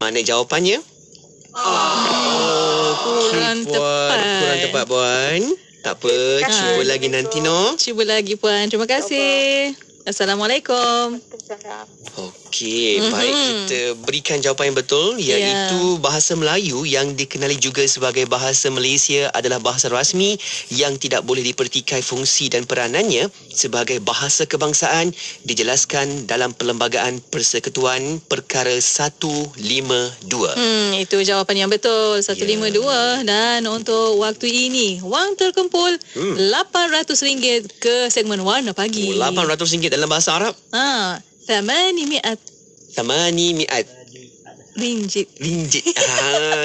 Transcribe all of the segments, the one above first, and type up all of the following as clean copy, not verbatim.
Mana jawapannya? Kurang tepat. Kurang tepat, Puan. Tak apa, cuba lagi nanti, no. Cuba lagi, Puan. Terima kasih. Assalamualaikum. Okey, baik, kita berikan jawapan yang betul, iaitu bahasa Melayu yang dikenali juga sebagai bahasa Malaysia adalah bahasa rasmi yang tidak boleh dipertikai fungsi dan peranannya sebagai bahasa kebangsaan dijelaskan dalam Perlembagaan Persekutuan Perkara 152. Itu jawapan yang betul, 152. Dan untuk waktu ini, wang terkumpul RM800 ke segmen Warna Pagi. RM800 dalam bahasa Arab? 800 ringgit.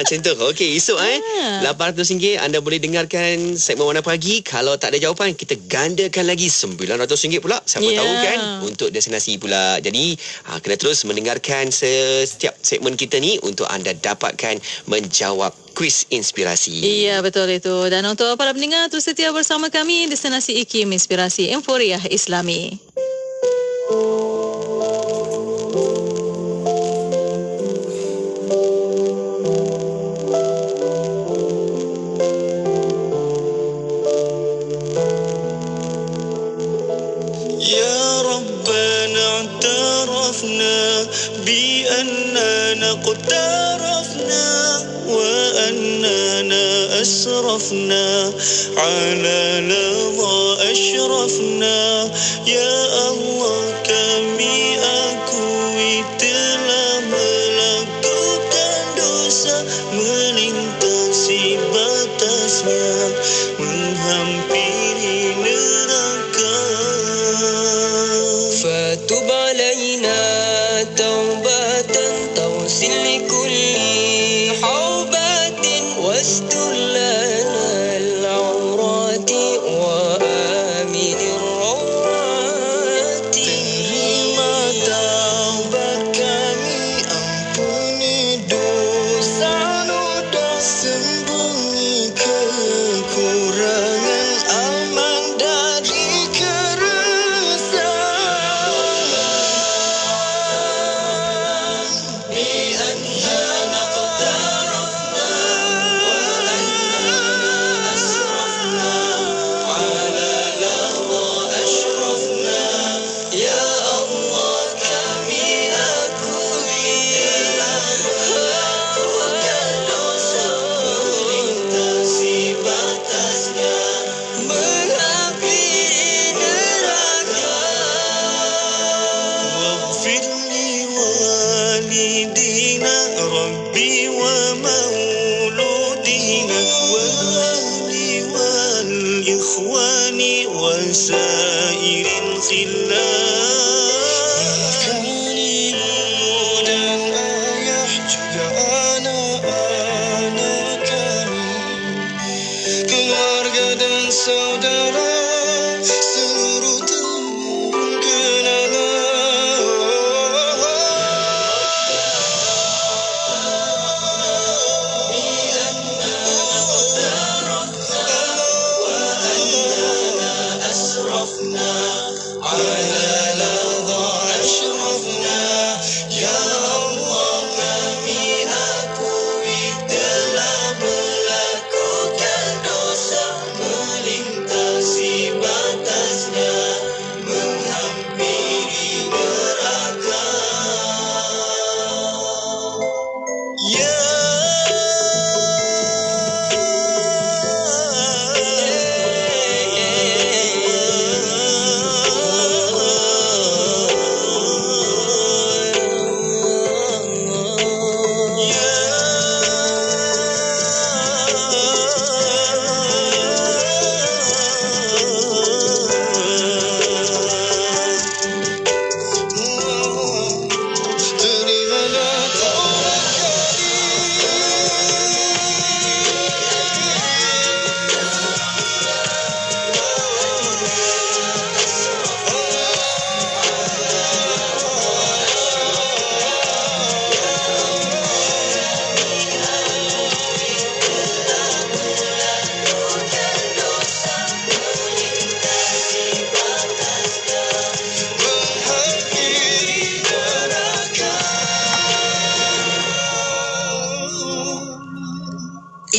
Macam tu. Okey, esok RM800 anda boleh dengarkan segmen Warna Pagi. Kalau tak ada jawapan, kita gandakan lagi RM900 pula. Siapa tahu kan, untuk destinasi pula. Jadi kena terus mendengarkan setiap segmen kita ni untuk anda dapatkan menjawab kuis inspirasi. Ya, betul itu. Dan untuk para pendengar, terus setia bersama kami Destinasi IKIM Inspirasi Emporiah Islami. بأننا اقترفنا وأننا أسرفنا على لظى أشرفنا يا الله kami akui telah melakukan dosa melintasi batasnya menghampiri neraka fatub alaina توبة توصل لكل حوبات واستر لنا العورات وآمن الروعات terima taubat kami ampuni dosa-dosa sembunyi kekurangan aman dari وسائر الخلاف كريم dan ayah juga anak-anak kami keluarga dan saudara seluruh teman kenangan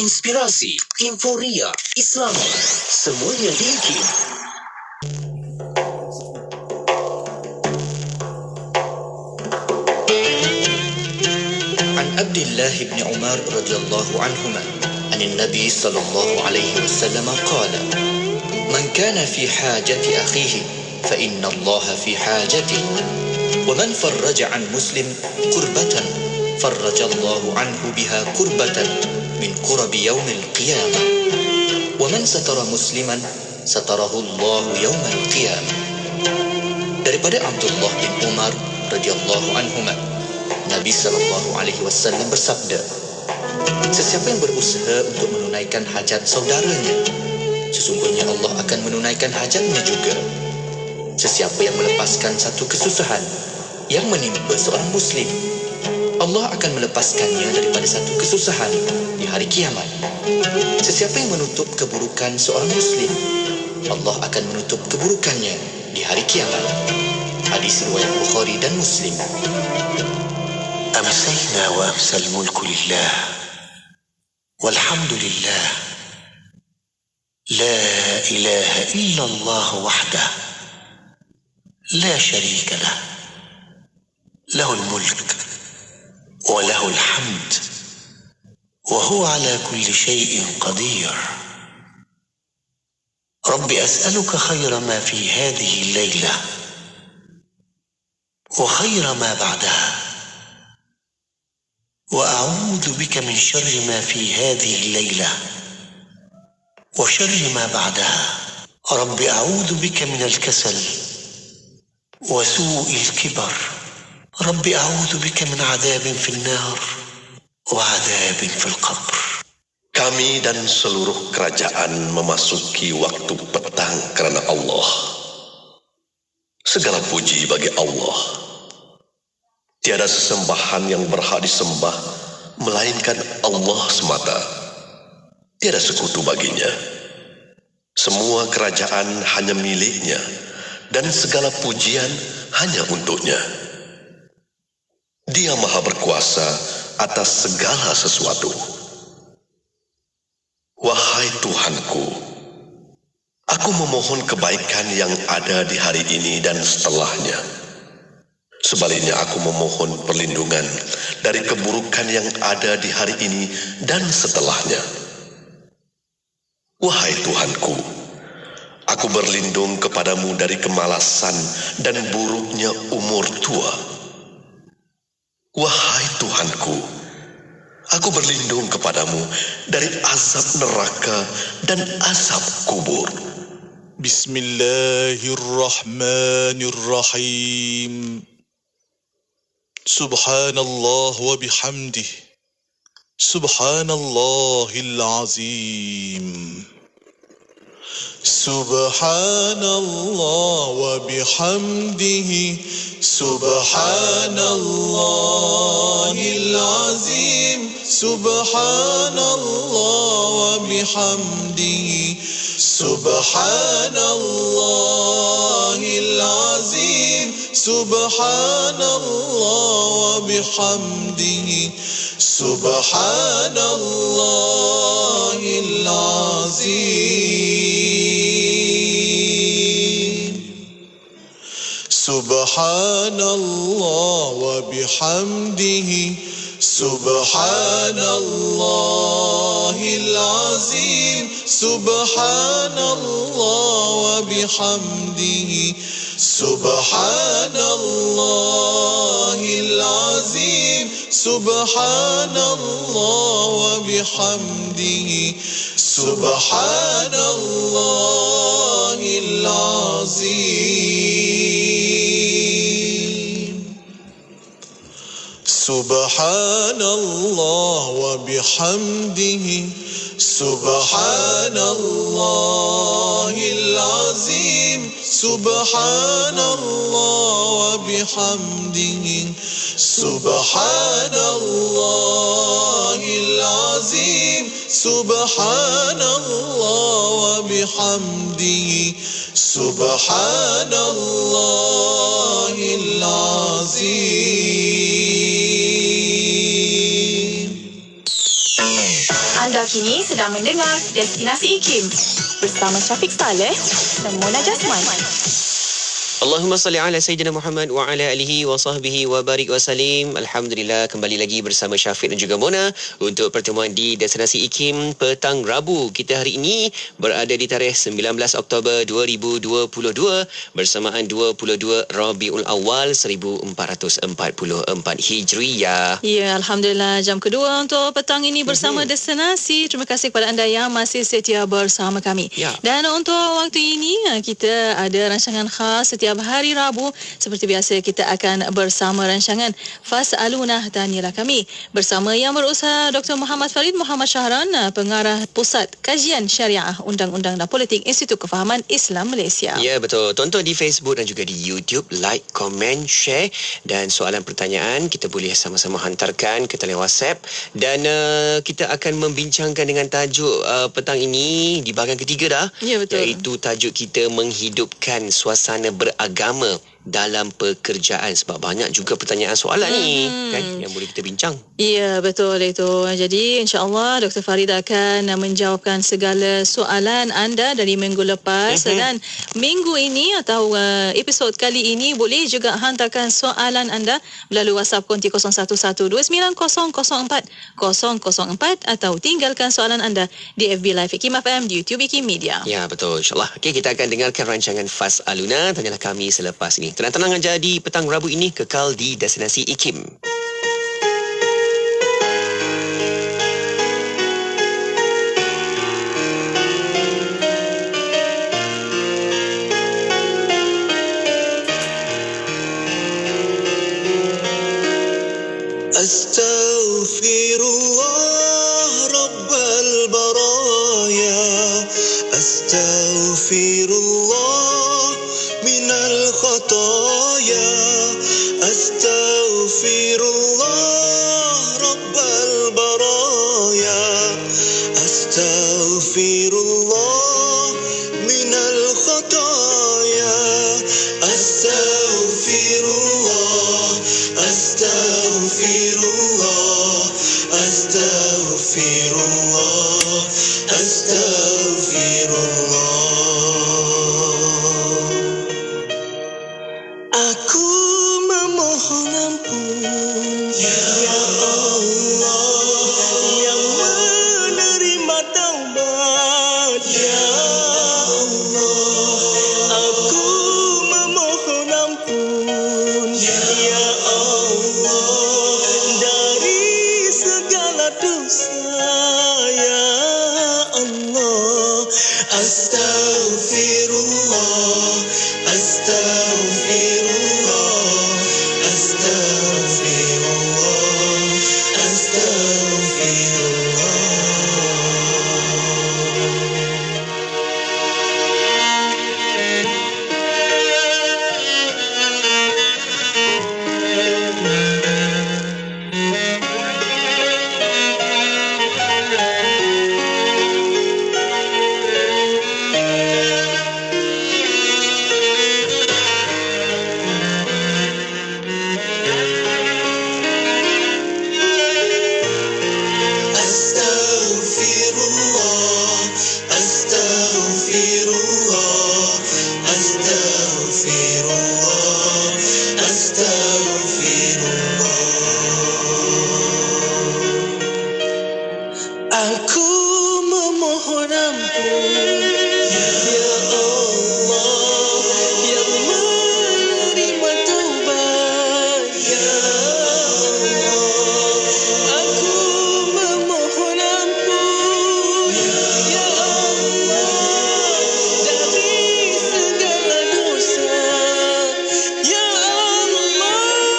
inspirasi, inforia, Islam, semuanya diikin. An Abdullah bin Umar radhiyallahu anhuma an Nabi sallallahu alaihi wasallam qala man kana fi hajati akhihi fa inna Allah fi hajatihi ومن فرج عن مسلم كربة فرج الله عنه بها كربة من كرب يوم القيامة ومن ستر مسلما ستره الله يوم القيامة. Daripada Abdullah bin Umar radhiyallahu anhuma, Nabi sallallahu alaihi wasallam bersabda, sesiapa yang berusaha untuk menunaikan hajat saudaranya, sesungguhnya Allah akan menunaikan hajatnya juga. Sesiapa yang melepaskan satu kesusahan yang menimpa seorang Muslim, Allah akan melepaskannya daripada satu kesusahan di hari kiamat. Sesiapa yang menutup keburukan seorang Muslim, Allah akan menutup keburukannya di hari kiamat. Hadis riwayat Bukhari dan Muslim. أمسينا وأمسى الملك لله والحمد لله لا إله إلا الله وحده لا شريك له له الملك وله الحمد وهو على كل شيء قدير. رب أسألك خير ما في هذه الليلة وخير ما بعدها وأعوذ بك من شر ما في هذه الليلة وشر ما بعدها. رب أعوذ بك من الكسل وسوء الكبر. رب أعوذ بك من عذاب في النار وعذاب في القبر. Kami dan seluruh kerajaan memasuki waktu petang kerana Allah. Segala puji bagi Allah. Tiada sesembahan yang berhak disembah melainkan Allah semata. Tiada sekutu baginya. Semua kerajaan hanya miliknya dan segala pujian hanya untuknya. Dia maha berkuasa atas segala sesuatu. Wahai Tuhanku, aku memohon kebaikan yang ada di hari ini dan setelahnya. Sebaliknya aku memohon perlindungan dari keburukan yang ada di hari ini dan setelahnya. Wahai Tuhanku, aku berlindung kepadamu dari kemalasan dan buruknya umur tua. Wahai Tuhanku, aku berlindung kepadamu dari azab neraka dan azab kubur. Bismillahirrahmanirrahim. Subhanallah wa bihamdih. Subhanallahil azim. Subhanallah wa bihamdihi. Subhanallahil azim. Subhanallah wa bihamdihi. Subhanallahil azim. Subhanallah wa bihamdihi. Subhanallahil azim. Subhanallah wa bihamdihi. Subhanallahil azim. Subhanallah wa bihamdihi. Subhanallahil azim. Subhanallah wa bihamdihi. Subhanallahil azim. Subhanallah wa bihamdihi. Subhanallahil azim. Subhanallah wa bihamdihi. Subhanallahil azim. Subhanallah wa bihamdihi. Subhanallahil azim. Anda kini sedang mendengar Destinasi IKIM bersama Syafiq Saleh dan Mona Jasman. Allahumma salli ala Sayyidina Muhammad wa ala alihi wa sahbihi wa barik wa salim. Alhamdulillah, kembali lagi bersama Syafiq dan juga Mona untuk pertemuan di Destinasi IKIM petang Rabu. Kita hari ini berada di tarikh 19 Oktober 2022 bersamaan 22 Rabiul Awal 1444 Hijriyah. Ya, Alhamdulillah, jam kedua untuk petang ini bersama Destinasi. Terima kasih kepada anda yang masih setia bersama kami. Ya. Dan untuk waktu ini, kita ada rancangan khas setiap hari Rabu. Seperti biasa, kita akan bersama rancangan Fas'aluna, Tanialah Kami, bersama yang berusaha Dr. Muhammad Farid Muhammad Syahran, Pengarah Pusat Kajian Syariah Undang-Undang dan Politik Institut Kefahaman Islam Malaysia. Ya, betul. Tonton di Facebook dan juga di YouTube. Like, komen, share. Dan soalan pertanyaan kita boleh sama-sama hantarkan ke talian WhatsApp. Dan kita akan membincangkan dengan tajuk petang ini di bahagian ketiga dah. Ya, betul. Iaitu tajuk kita menghidupkan suasana beragama dalam pekerjaan, sebab banyak juga pertanyaan soalan ni kan yang boleh kita bincang. Ya, betul itu. Jadi insya-Allah Dr. Farid akan menjawabkan segala soalan anda dari minggu lepas dan minggu ini atau episod kali ini boleh juga hantarkan soalan anda melalui WhatsApp konti 01129004 atau tinggalkan soalan anda di FB Live IKIM FM, di YouTube IKIM Media. Ya, betul, insyaAllah. Okey, kita akan dengarkan rancangan Fas'aluna, Tanyalah Kami selepas ini. Tenang-tenang aja di petang Rabu ini, kekal di Destinasi IKIM. Astaghfirullah Rabbal Baraya, Astaghfirullah minal khataya, Astaghfirullah Rabbal Baraya, Astaghfirullah minal khataya, Astaghfirullah, Astaghfirullah, Astaghfirullah, Astaghfirullah. Aku memohon ampun, ya Allah, yang menerima taubat, ya Allah. Aku memohon ampun, ya Allah, dari segala dosa, ya Allah. Astaghfirullah, Astaghfirullah, Astaghfirullah, Astaghfirullah. Astaghfirullah, Astaghfirullah, Astaghfirullah, Astaghfirullah. Aku memohon ampun, ya Allah, yang menerima taubat, ya Allah. Aku memohon ampun, ya Allah, dari segala dosa, ya Allah. Astaghfirullah,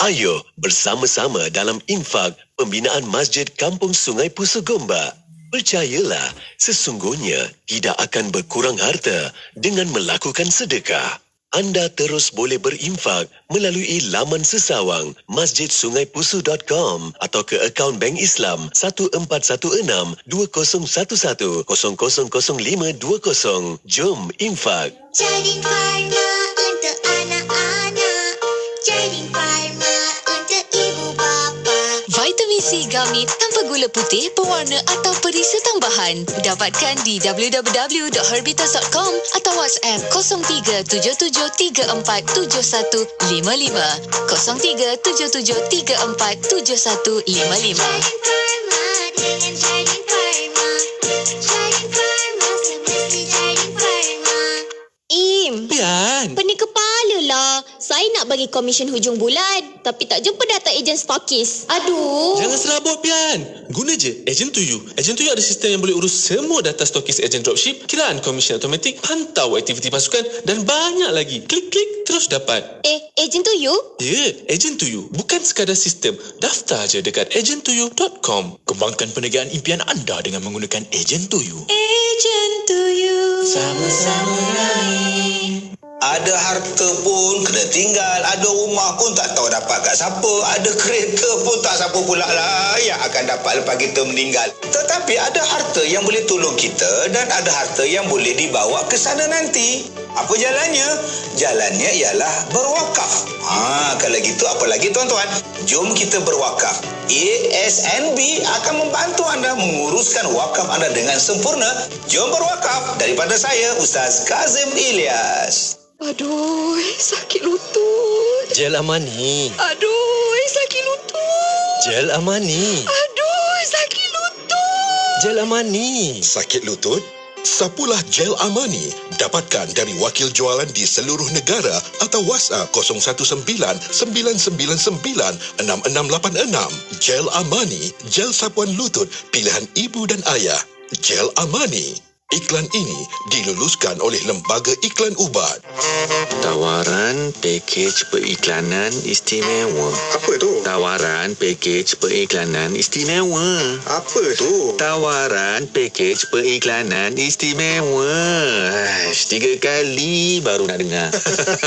Ayo bersama-sama dalam infak pembinaan Masjid Kampung Sungai Pusu Gombak. Percayalah, sesungguhnya tidak akan berkurang harta dengan melakukan sedekah. Anda terus boleh berinfak melalui laman sesawang masjidsungaipusu.com atau ke akaun Bank Islam 1416-2011-000520. Jom infak. Jadin Pharma untuk anak-anak. Jadin Pharma untuk ibu bapa. Vitamin C Gummy tanpa gula putih, pewarna atau perisa tambahan. Dapatkan di www.herbitas.com atau WhatsApp 0377347155. 0377347155. Jadin Pharma dengan Jadin Pharma. Jadin Pharma semesti Jadin Pharma. Pian. Pening kepala lah. Saya nak bagi komisen hujung bulan, tapi tak jumpa data ejen stokis. Aduh. Jangan serabut, Pian. Guna je Agent to You. Agent to You ada sistem yang boleh urus semua data stokis ejen dropship, kiraan komisen automatik, pantau aktiviti pasukan dan banyak lagi. Klik-klik terus dapat. Ejen to You? Ya, Agent to You. Bukan sekadar sistem. Daftar je dekat agenttoyou.com. Kembangkan perniagaan impian anda dengan menggunakan Agent to You. Agent to You. Sama-sama naik. Ada harta pun kena tinggal, ada rumah pun tak tahu dapat kat siapa, ada kereta pun tak siapa pula layak akan dapat lepas kita meninggal. Tetapi ada harta yang boleh tolong kita dan ada harta yang boleh dibawa ke sana nanti. Apa jalannya? Jalannya ialah berwakaf. Kalau gitu apa lagi tuan-tuan? Jom kita berwakaf. ASNB akan membantu anda menguruskan wakaf anda dengan sempurna. Jom berwakaf. Daripada saya, Ustaz Kazim Ilyas. Aduh, sakit lutut. Gel Amani. Aduh, sakit lutut. Gel Amani. Aduh, sakit lutut. Gel Amani. Sakit lutut? Sapulah Gel Amani. Dapatkan dari wakil jualan di seluruh negara atau WhatsApp 01999966686. Gel Amani, gel sapuan lutut pilihan ibu dan ayah. Gel Amani. Iklan ini diluluskan oleh Lembaga Iklan Ubat. Tawaran pakej periklanan istimewa. Apa tu? Tawaran pakej periklanan istimewa. Apa tu? Tawaran pakej periklanan istimewa. 3 kali baru nak dengar. 3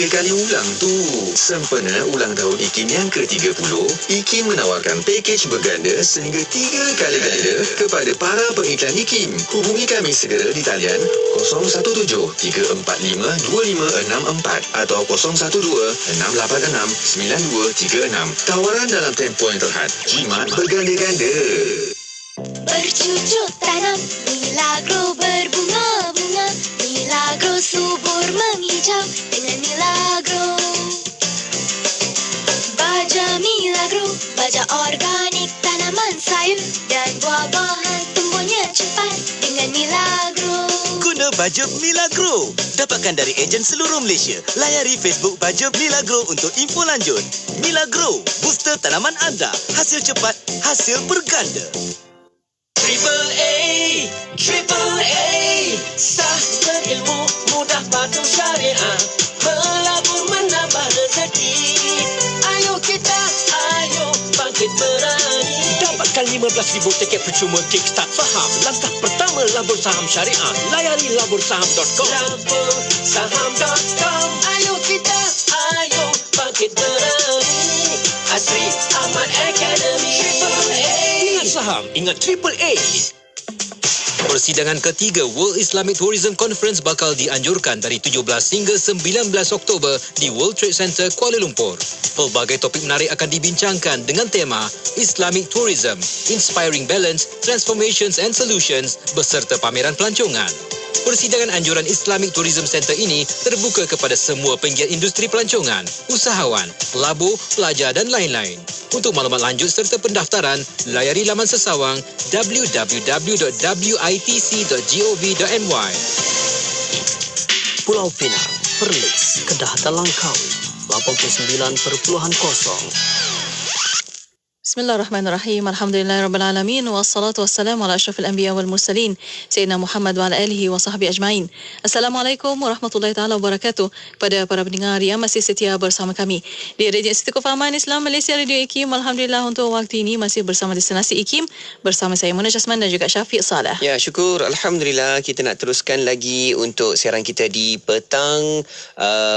kali ulang tu. Sempena ulang tahun IKIM yang ke-30, IKIM menawarkan pakej berganda sehingga 3 kali ganda kepada para pengiklan IKIM. Hubungi kami segera di talian 017-345-2564 atau 012-686-9236. Tawaran dalam tempoh yang terhad. Jimat berganda-ganda. Bercucuk tanam, Milagro berbunga-bunga. Milagro subur menghijau dengan Milagro. Baja Milagro, baja organik, tanaman sayur dan buah-buahan tumbuhnya cepat dengan Milagro. Guna baja Milagro. Dapatkan dari ejen seluruh Malaysia. Layari Facebook baja Milagro untuk info lanjut. Milagro, booster tanaman anda. Hasil cepat, hasil berganda. Triple A, sah berilmu, mudah patuh syariah, melabur menambah rezeki. Ayo bangkit berani. Dapatkan 15,000 tiket percuma Kickstart Faham. Langkah pertama labur saham syariah. Layari labursaham.com. Labursaham.com. Ayo bangkit berani. Asri Ahmad Academy. Triple A. Ingat saham, ingat Triple A. Persidangan ketiga World Islamic Tourism Conference bakal dianjurkan dari 17 hingga 19 Oktober di World Trade Center Kuala Lumpur. Pelbagai topik menarik akan dibincangkan dengan tema Islamic Tourism, Inspiring Balance, Transformations and Solutions beserta pameran pelancongan. Persidangan anjuran Islamic Tourism Center ini terbuka kepada semua penggiat industri pelancongan, usahawan, pelabur, pelajar dan lain-lain. Untuk maklumat lanjut serta pendaftaran, layari laman sesawang www.witc.gov.my. Pulau Pinang, Perlis, Kedah dan Langkawi 89.0 Bismillahirrahmanirrahim. Alhamdulillahirabbil alamin wassalatu wassalamu ala asyrafil anbiya wal mursalin sayyidina Muhammad wa ala alihi wa sahbihi ajmain. Assalamualaikum warahmatullahi taala wabarakatuh. Kepada para pendengar yang masih setia bersama kami di Radio Institut Kefahaman Islam Malaysia Radio IKIM, alhamdulillah untuk waktu ini masih bersama Destinasi IKIM bersama saya Mona Jasman dan juga Syafiq Saleh. Ya, syukur alhamdulillah kita nak teruskan lagi untuk siaran kita di petang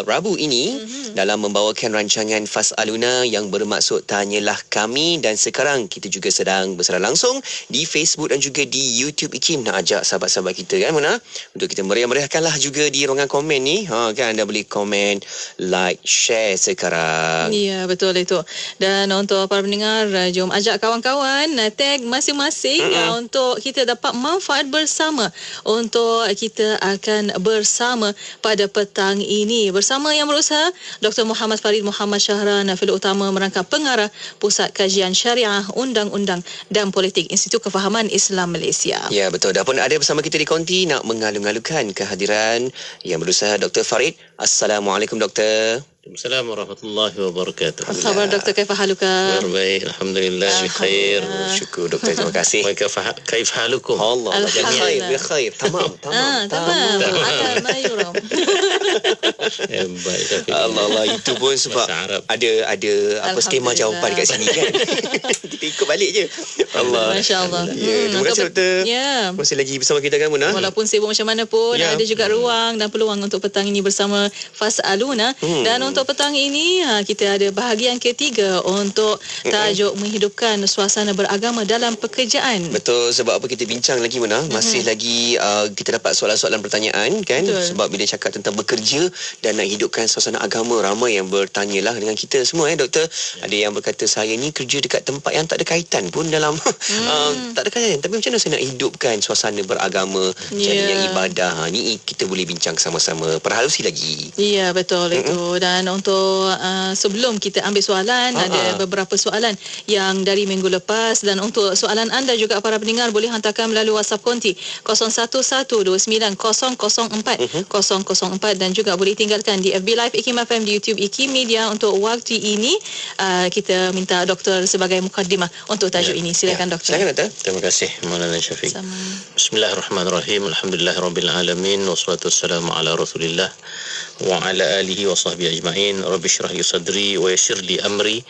Rabu ini dalam membawakan rancangan Fas'aluna yang bermaksud tanyalah kami. Dan sekarang kita juga sedang bersiaran langsung di Facebook dan juga di YouTube IKIM. Nak ajak sahabat-sahabat kita kan Mona, untuk kita meriah-meriahkanlah juga di ruangan komen ni. Kan anda boleh komen, like, share sekarang. Ya, betul itu. Dan untuk para pendengar, jom ajak kawan-kawan tag masing-masing untuk kita dapat manfaat bersama. Untuk kita akan bersama pada petang ini bersama yang berusaha Dr. Muhammad Farid Muhammad Syahran, Fellow Utama Merangkap Pengarah Pusat Kajian Syariah, Undang-Undang dan Politik Institut Kefahaman Islam Malaysia. Ya, betul. Dan pun ada bersama kita di konti nak mengalu-alukan kehadiran yang berusaha Dr. Farid. Assalamualaikum Doktor. Assalamualaikum warahmatullahi wabarakatuh. Apa khabar Doktor? Kaifa haluka? Baik, alhamdulillah, bikhair. Syukur Doktor, terima kasih. Wa kaifa halukum? Allah, bikhair. Tamam. Akan mayuram. Baik, tapi Allah, itu pun sebab ada apa skema jawapan kat sini kan. Kita ikut balik je. Allah. Masya-Allah. Terima kasih Doktor. Ya. Masih lagi bersama kita kan Mona. Walaupun sibuk macam mana pun, ada juga ruang dan peluang untuk petang ini bersama Fas'aluna. Dan untuk petang ini kita ada bahagian ketiga untuk tajuk menghidupkan suasana beragama dalam pekerjaan. Betul, sebab apa kita bincang lagi Mona, masih lagi kita dapat soalan-soalan pertanyaan kan. Betul. Sebab bila cakap tentang bekerja dan nak hidupkan suasana agama, ramai yang bertanyalah dengan kita semua Doktor. Ada yang berkata saya ni kerja dekat tempat yang tak ada kaitan pun dalam tak ada kaitan, tapi macam mana saya nak hidupkan suasana beragama, jadinya ibadah. Ni kita boleh bincang sama-sama, perhalusi lagi. Ya, betul itu. Dan untuk sebelum kita ambil soalan, ada beberapa soalan yang dari minggu lepas. Dan untuk soalan anda juga para pendengar boleh hantarkan melalui WhatsApp konti 01129004 dan juga boleh tinggalkan di FB Live IKIM FM, di YouTube IKIM Media. Untuk waktu ini kita minta Doktor sebagai mukaddimah untuk tajuk ini. Silakan Doktor. Silakan Doktor. Terima kasih Maulana Syafiq. Bismillahirrahmanirrahim. Alhamdulillahirabbil alamin wassalatu wassalamu ala Rasulillah wa ala alihi wa sahbihi ajma'in. Rabbi shrah li sadri wa yassir li amri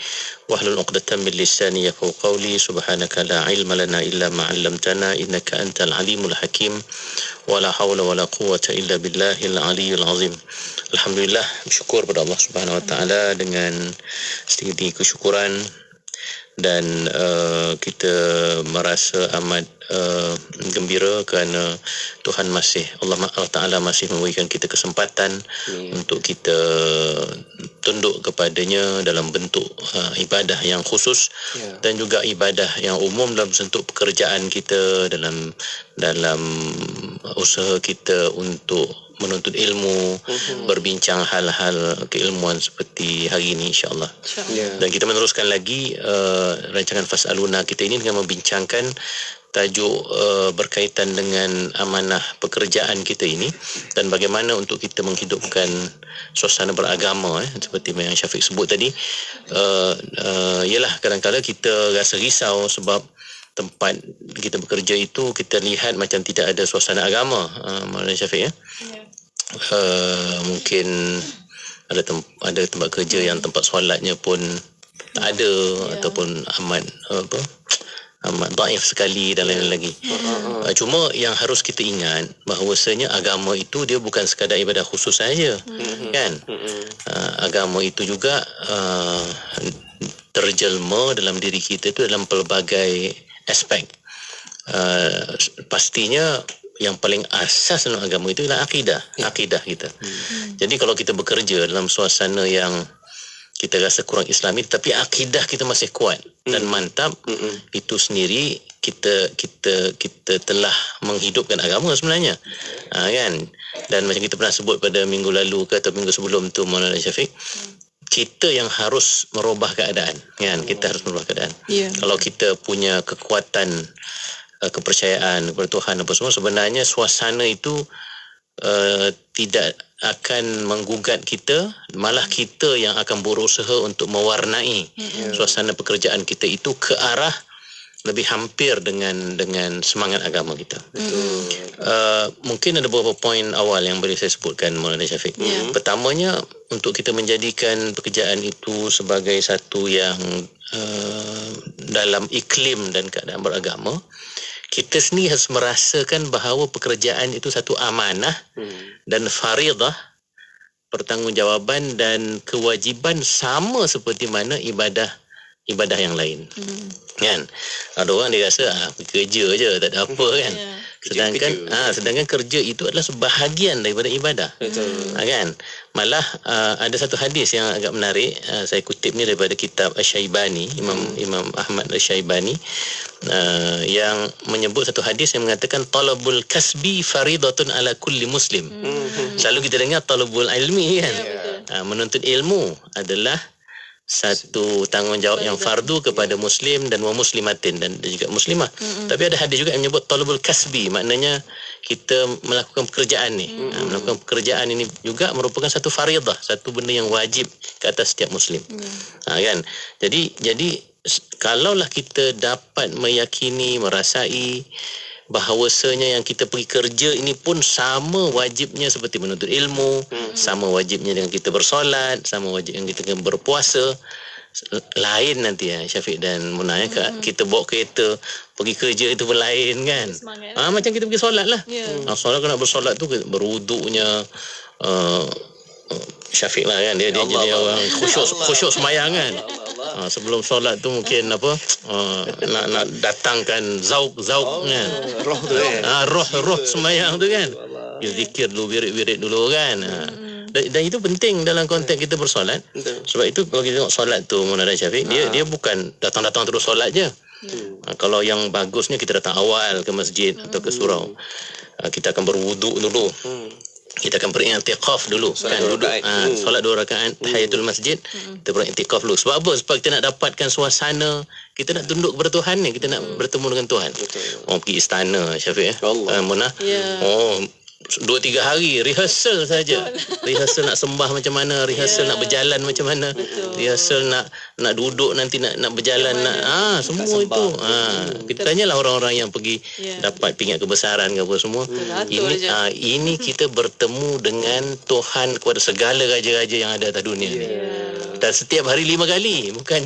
wahlul 'uqdatam min lisani yafqahu qawli. Subhanaka la ilma lana illa ma 'allamtana innaka antal alimul hakim. Wa la hawla wa la quwwata illa billahil aliyyil azim. Alhamdulillah, bersyukur pada Allah Subhanahu wa taala dengan setinggi kesyukuran, dan kita merasa amat gembira kerana Tuhan Allah Ta'ala masih memberikan kita kesempatan untuk kita tunduk kepadanya dalam bentuk ibadah yang khusus dan juga ibadah yang umum dalam bentuk pekerjaan kita, dalam usaha kita untuk menuntut ilmu, berbincang hal-hal keilmuan seperti hari ini insya-Allah. Dan kita meneruskan lagi rancangan Fas'aluna kita ini dengan membincangkan tajuk berkaitan dengan amanah pekerjaan kita ini dan bagaimana untuk kita menghidupkan suasana beragama seperti yang Syafiq sebut tadi. Ialah kadang-kadang kita rasa risau sebab tempat kita bekerja itu kita lihat macam tidak ada suasana agama. Maulana Syafiq mungkin ada tempat kerja yang tempat solatnya pun tak ada ataupun amat dhaif sekali dan lain-lain lagi. Cuma yang harus kita ingat bahawasanya agama itu dia bukan sekadar ibadah khusus saja, kan? Agama itu juga terjelma dalam diri kita itu dalam pelbagai aspek. Pastinya yang paling asas dalam agama itu adalah akidah kita. Jadi kalau kita bekerja dalam suasana yang kita rasa kurang Islami tapi akidah kita masih kuat dan mantap, itu sendiri kita telah menghidupkan agama sebenarnya. Kan? Dan macam kita pernah sebut pada minggu lalu atau minggu sebelum tu Maulana Syafiq, kita yang harus merubah keadaan, kan? Kita harus merubah keadaan. Kalau kita punya kekuatan kepercayaan kepada Tuhan apa semua, sebenarnya suasana itu tidak akan menggugat kita, malah kita yang akan berusaha untuk mewarnai suasana pekerjaan kita itu ke arah lebih hampir dengan semangat agama kita. Mungkin ada beberapa poin awal yang boleh saya sebutkan, Maulana Syafiq. Pertamanya, untuk kita menjadikan pekerjaan itu sebagai satu yang dalam iklim dan keadaan beragama, kita sendiri harus merasakan bahawa pekerjaan itu satu amanah dan faridah, pertanggungjawaban dan kewajiban sama seperti mana ibadah yang lain. Kan? Ada orang dia rasa kerja je, tak ada apa kan. Sedangkan kerja itu adalah sebahagian daripada ibadah. Kan? Malah ada satu hadis yang agak menarik, saya kutip ni daripada kitab Asy-Syaibani, Imam Ahmad Asy-Syaibani, yang menyebut satu hadis yang mengatakan talabul kasbi faridatun ala kulli muslim. Selalu kita dengar talabul ilmi kan. Menuntut ilmu adalah satu tanggungjawab yang fardu kepada muslim dan muslimatin dan juga muslimah. Tapi ada hadis juga yang menyebut talabul kasbi, maknanya kita melakukan pekerjaan ni. Melakukan pekerjaan ini juga merupakan satu faridah, satu benda yang wajib ke atas setiap muslim. Kan? Jadi kalaulah kita dapat meyakini, merasai bahawasanya yang kita pergi kerja ini pun sama wajibnya seperti menuntut ilmu, sama wajibnya dengan kita bersolat, sama wajib yang kita berpuasa. Lain nanti Syafiq dan Munah, kita bawa kereta pergi kerja itu pun lain kan. Macam kita pergi solat lah. Solat, kalau nak bersolat tu berwuduknya, Syafiq lah kan, dia jadi orang khusyuk semayang kan. Sebelum solat tu mungkin nak datangkan zauk kan, roh tu kan, roh semayang tu kan, zikir dulu, wirid dulu kan. Dan itu penting dalam konteks kita bersolat. Sebab itu kalau kita tengok solat tu, Maulana Syafiq, dia bukan datang terus solat je. Kalau yang bagusnya kita datang awal ke masjid atau ke surau, kita akan berwuduk dulu, kita akan beriktikaf dulu kan, duduk solat 2 rakaat tahiyatul masjid, kita beriktikaf dulu. Sebab apa? Sebab kita nak dapatkan suasana, kita nak tunduk kepada Tuhan ni, kita nak bertemu dengan Tuhan. Orang pergi istana Syafiq Munah, 2-3 hari rehearsal saja. Rehearsal nak sembah macam mana, rehearsal nak berjalan macam mana, rehearsal nak duduk nanti nak berjalan, semua itu. Kita tanyalah orang-orang yang pergi dapat pingat kebesaran ke apa semua. Ini kita bertemu dengan Tuhan kepada segala raja-raja yang ada atas dunia ni. Dan setiap hari 5 kali, bukan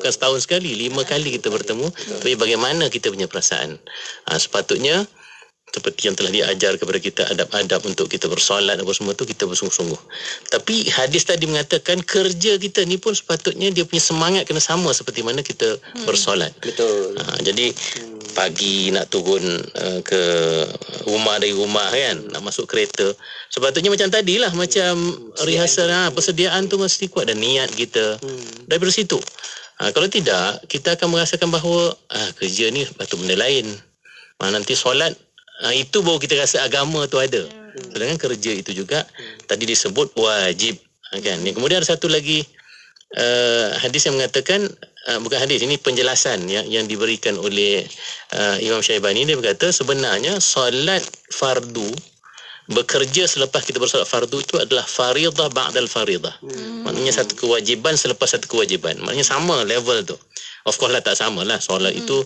setahun sekali, 5 kali kita bertemu. Tapi bagaimana kita punya perasaan? Sepatutnya seperti yang telah diajar kepada kita adab-adab untuk kita bersolat apa semua tu, kita bersungguh-sungguh. Tapi hadis tadi mengatakan kerja kita ni pun sepatutnya dia punya semangat kena sama seperti mana kita bersolat. Betul. Jadi pagi nak turun ke rumah, dari rumah kan, nak masuk kereta, sepatutnya macam tadilah, macam rehearsal, persediaan tu mesti kuat dan niat kita daripada situ. Kalau tidak, kita akan merasakan bahawa kerja ni patut benda lain. Nanti solat, itu baru kita rasa agama tu ada. Sedangkan kerja itu juga tadi disebut wajib kan. Kemudian ada satu lagi hadis yang mengatakan, bukan hadis, ini penjelasan yang diberikan oleh Imam Syaibani. Dia berkata sebenarnya solat fardu, bekerja selepas kita bersolat fardu itu adalah faridah ba'dal faridah. Maknanya satu kewajiban selepas satu kewajiban. Maknanya sama level tu. Of course lah tak sama lah. Solat itu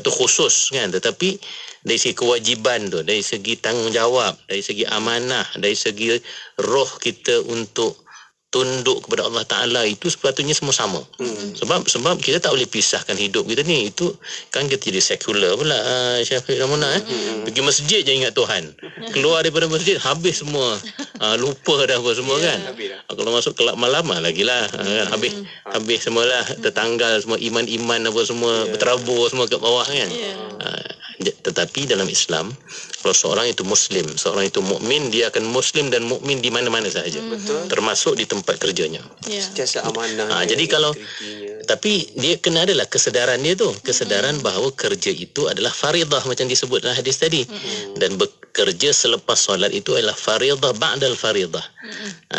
khusus kan. Tetapi dari segi kewajiban tu, dari segi tanggungjawab, dari segi amanah, dari segi roh kita untuk tunduk kepada Allah Ta'ala, itu sepatutnya semua sama. Sebab kita tak boleh pisahkan hidup kita ni. Itu kan kita jadi sekular pula, Syafiq Ramona. Pergi masjid je ingat Tuhan, keluar daripada masjid habis semua, lupa dah apa semua kan. Kalau masuk kelab malam lagi lah, habis semualah, tertanggal semua iman-iman apa semua, berterabur semua kat bawah kan. Tetapi dalam Islam, kalau seorang itu muslim, seorang itu mukmin, dia akan muslim dan mukmin di mana-mana sahaja, termasuk di tempat kerjanya. Sentiasa amanah. Jadi kalau tapi dia kena adalah kesedaran dia tu, kesedaran bahawa kerja itu adalah faridah macam disebut dalam hadis tadi. Dan bekerja selepas solat itu adalah faridah ba'dal faridah.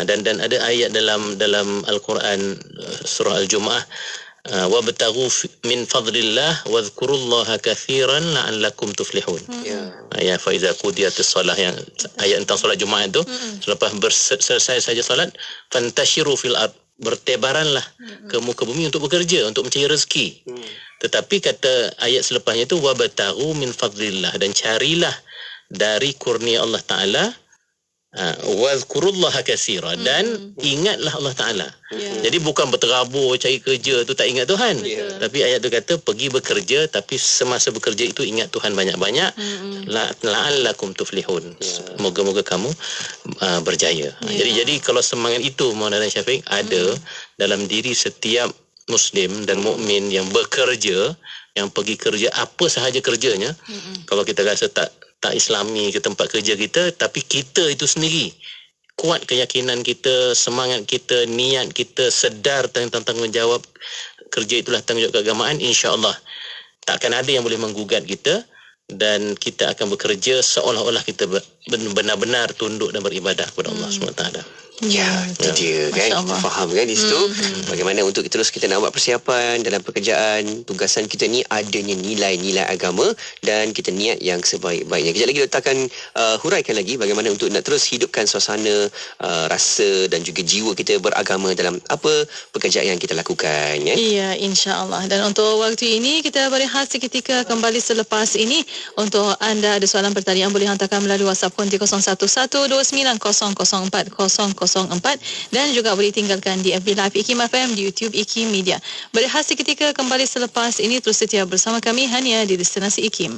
Dan ada ayat dalam Al-Quran surah Al-Jumu'ah, wabtaghu min fadlillah wadhkurullaha katsiran la'allakum tuflihun. Ya, fa iza qudiyatis salah, yang ayat tentang solat Jumaat tu, selepas selesai saja solat, fantashiru fil ard, bertebaranlah ke muka bumi untuk bekerja, untuk mencari rezeki. Tetapi kata ayat selepasnya tu wabtaghu min fadlillah, dan carilah dari kurnia Allah Taala, wazkurullaha katsira, dan ingatlah Allah Taala. Jadi bukan berterabur cari kerja tu tak ingat Tuhan. Tapi ayat tu kata pergi bekerja, tapi semasa bekerja itu ingat Tuhan banyak-banyak. La'allakum tuflihun. Moga-moga kamu berjaya. Jadi kalau semangat itu Maulana Syafiq ada dalam diri setiap Muslim dan mukmin yang bekerja, yang pergi kerja apa sahaja kerjanya, kalau kita rasa tak islami ke tempat kerja kita, tapi kita itu sendiri kuat keyakinan kita, semangat kita, niat kita, sedar tentang tanggungjawab kerja itulah tanggungjawab keagamaan, insya-Allah takkan ada yang boleh menggugat kita, dan kita akan bekerja seolah-olah kita benar-benar tunduk dan beribadah kepada Allah SWT. Ya, itu dia kan. Kita faham kan di situ bagaimana untuk terus kita nak buat persiapan dalam pekerjaan. Tugasan kita ni adanya nilai-nilai agama dan kita niat yang sebaik-baiknya. Kejap lagi Dr. akan huraikan lagi bagaimana untuk nak terus hidupkan suasana rasa dan juga jiwa kita beragama dalam apa pekerjaan yang kita lakukan ya. Iya, insya-Allah. Dan untuk waktu ini kita berehat seketika, kembali selepas ini. Untuk anda ada soalan pertanyaan boleh hantarkan melalui WhatsApp konti 01129004 dan juga boleh tinggalkan di FB Live IKIM FM, di YouTube IKIM Media. Berehat seketika, kembali selepas ini. Terus setia bersama kami hanya di Destinasi IKIM.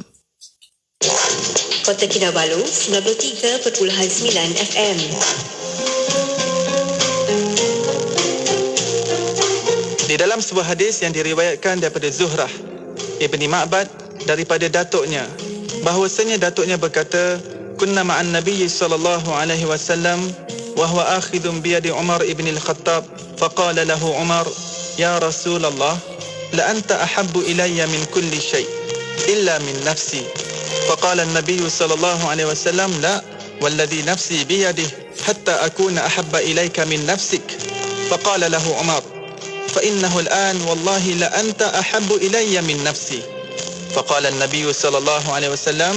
Kota Kinabalu 93.9 FM. Di dalam sebuah hadis yang diriwayatkan daripada Zuhrah Ibni Ma'bad daripada datuknya, bahawasanya datuknya berkata, kunna ma'an Nabi sallallahu alaihi wasallam wa huwa akhidun bi yadi Umar ibn al-Khattab, faqala lahu Umar, ya Rasulullah, la anta ahabbu ilayya min kulli shay illa min nafsi. Faqala an-nabiy sallallahu alaihi wasallam, la, walladhi nafsi bi yadihi hatta akuna ahabba ilayka min nafsik. Faqala lahu Umar, fa innahu al-an wallahi la anta ahabbu ilayya min nafsi. Faqala an-nabiy sallallahu alaihi wasallam,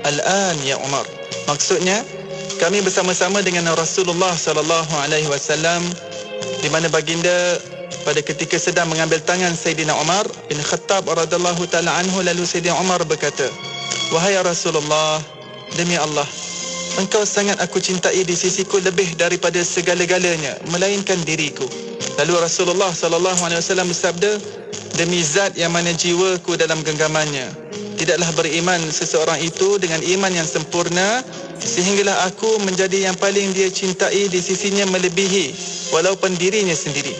al-an ya Umar. Maksudnya, kami bersama-sama dengan Rasulullah sallallahu alaihi wasallam di mana baginda pada ketika sedang mengambil tangan Sayyidina Umar bin Khattab radhiyallahu taala anhu, lalu Sayyidina Umar berkata, wahai Rasulullah, demi Allah, engkau sangat aku cintai di sisiku lebih daripada segala-galanya melainkan diriku. Lalu Rasulullah sallallahu alaihi wasallam bersabda, demi zat yang mana jiwaku dalam genggamannya, tidaklah beriman seseorang itu dengan iman yang sempurna sehinggalah aku menjadi yang paling dia cintai di sisinya melebihi walaupun dirinya sendiri.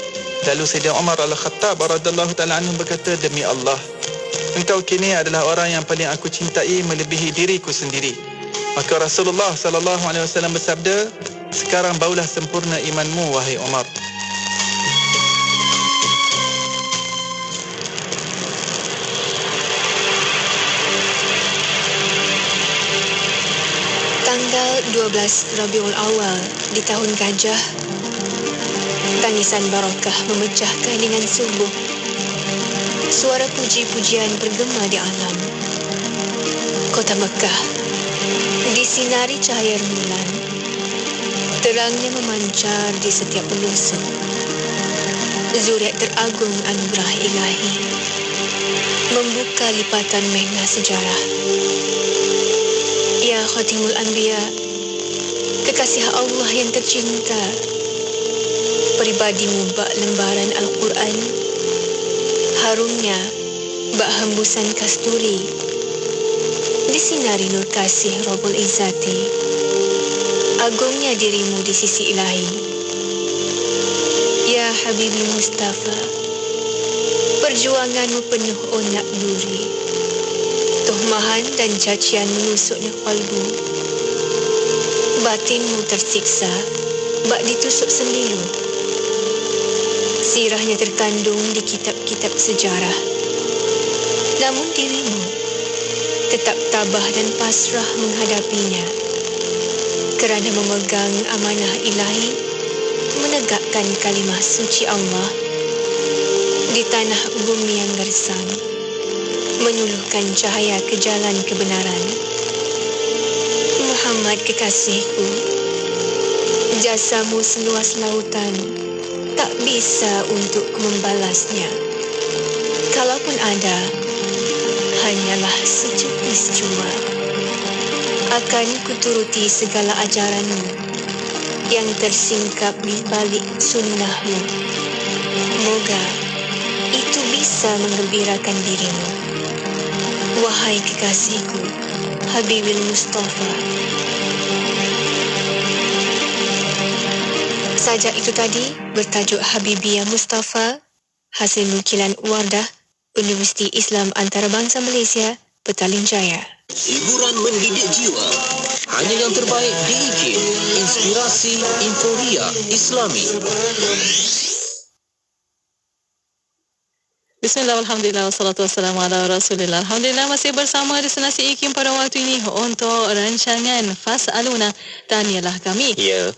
Lalu Sayyidina Umar al-Khattab radhiyallahu ta'ala anhu berkata, demi Allah, engkau kini adalah orang yang paling aku cintai melebihi diriku sendiri. Maka Rasulullah sallallahu alaihi wasallam bersabda, sekarang baulah sempurna imanmu wahai Umar. Tanggal 12 Rabiul Awal di tahun Gajah, tangisan barakah memecah keheningan subuh. Suara puji-pujian bergema di alam. Kota Mekah disinari cahaya rembulan. Terangnya memancar di setiap pelosok. Zuriat teragung anugerah ilahi membuka lipatan mega sejarah. Ya Khatimul Anbiya, kekasih Allah yang tercinta, pribadimu bak lembaran Al-Quran, harumnya bak hembusan kasturi, disinari nur kasih Rabbul Izzati, agungnya dirimu di sisi ilahi. Ya Habibi Mustafa, perjuanganmu penuh onak duri, tuhmahan dan cacian menusuknya kalbu. Batinmu tersiksa, bak ditusuk sembilu. Sirahnya terkandung di kitab-kitab sejarah. Namun dirimu tetap tabah dan pasrah menghadapinya, kerana memegang amanah ilahi, menegakkan kalimah suci Allah. di tanah bumi yang gersang, menyuluhkan cahaya ke jalan kebenaran. Muhammad kekasihku, jasamu seluas lautan, tak bisa untuk membalasnya. Kalaupun ada, hanyalah secepis jua. Akan kuturuti segala ajaranmu yang tersingkap di balik sunnahmu. Moga itu bisa menggembirakan dirimu, wahai kekasihku, Habibil Mustafa. Sajak itu tadi bertajuk Habibiyah Mustafa, hasil nukilan Wardah Universiti Islam Antarabangsa Malaysia, Petaling Jaya. Hiburan mendidik jiwa. Hanya yang terbaik di IKIM. Inspirasi Inforia Islami. Bismillah, alhamdulillah, wassalatu wassalamu ala rasulillah. Alhamdulillah, masih bersama destinasi IKIM pada waktu ini untuk rancangan Fas'aluna, Tanyalah Kami. Ya.